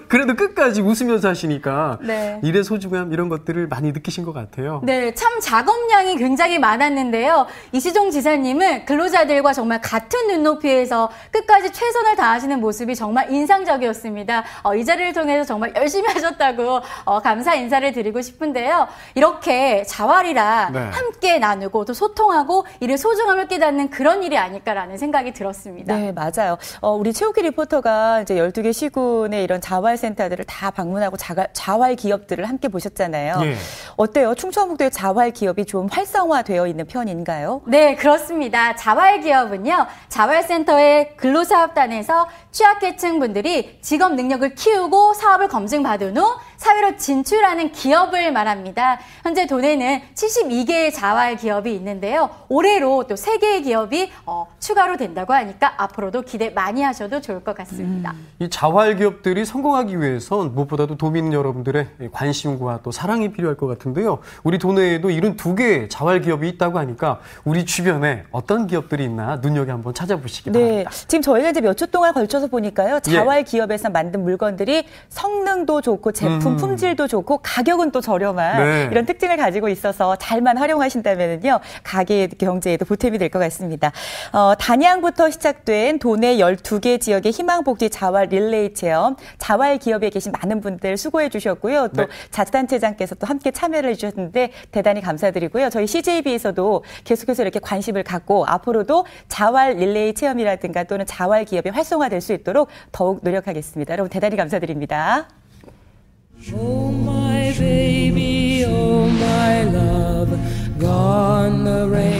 그래도 끝까지 웃으면서 하시니까 네. 일의 소중함 이런 것들을 많이 느끼신 것 같아요. 네, 참 작업량이 굉장히 많았는데요. 이시종 지사님은 근로자들과 정말 같은 눈높이에서 끝까지 최선을 다하시는 모습이 정말 인상적이었습니다. 이 자리를 통해서 정말 열심히 하셨다고 감사 인사를 드리고 싶은데요. 이렇게 자활이라 네. 함께 나누고 또 소통하고 일의 소중함을 깨닫는 그런 일이 아닐까라는 생각이 들었습니다. 네, 맞아요. 우리 최욱희 리포터가 이제 12개 시군의 이런 자활센터들을 다 방문하고 자활 기업들을 함께 보셨잖아요. 예. 어때요? 충청북도의 자활 기업이 좀 활성화되어 있는 편인가요? 네, 그렇습니다. 자활기업은요, 자활센터의 근로사업단에서 취약계층 분들이 직업 능력을 키우고 사업을 검증받은 후 사회로 진출하는 기업을 말합니다. 현재 도내는 72개의 자활 기업이 있는데요. 올해로 또 3개의 기업이 추가로 된다고 하니까 앞으로도 기대 많이 하셔도 좋을 것 같습니다. 이 자활 기업들이 성공하기 위해선 무엇보다도 도민 여러분들의 관심과 또 사랑이 필요할 것 같은데요. 우리 도내에도 72개의 자활 기업이 있다고 하니까 우리 주변에 어떤 기업들이 있나 눈여겨 한번 찾아보시기 바랍니다. 네, 지금 저희가 이제 몇 주 동안 걸쳐서 보니까요. 자활 기업에서 만든 물건들이 성능도 좋고 제품 품질도 좋고 가격은 또 저렴한 네. 이런 특징을 가지고 있어서 잘만 활용하신다면요. 가게 경제에도 보탬이 될 것 같습니다. 단양부터 시작된 도내 12개 지역의 희망복지 자활 릴레이 체험, 자활 기업에 계신 많은 분들 수고해 주셨고요. 또 네. 자치단체장께서 또 함께 참여를 해주셨는데 대단히 감사드리고요. 저희 CJB에서도 계속해서 이렇게 관심을 갖고 앞으로도 자활 릴레이 체험이라든가 또는 자활 기업이 활성화될 수 있도록 더욱 노력하겠습니다. 여러분 대단히 감사드립니다. Oh my baby, oh my love, gone the rain.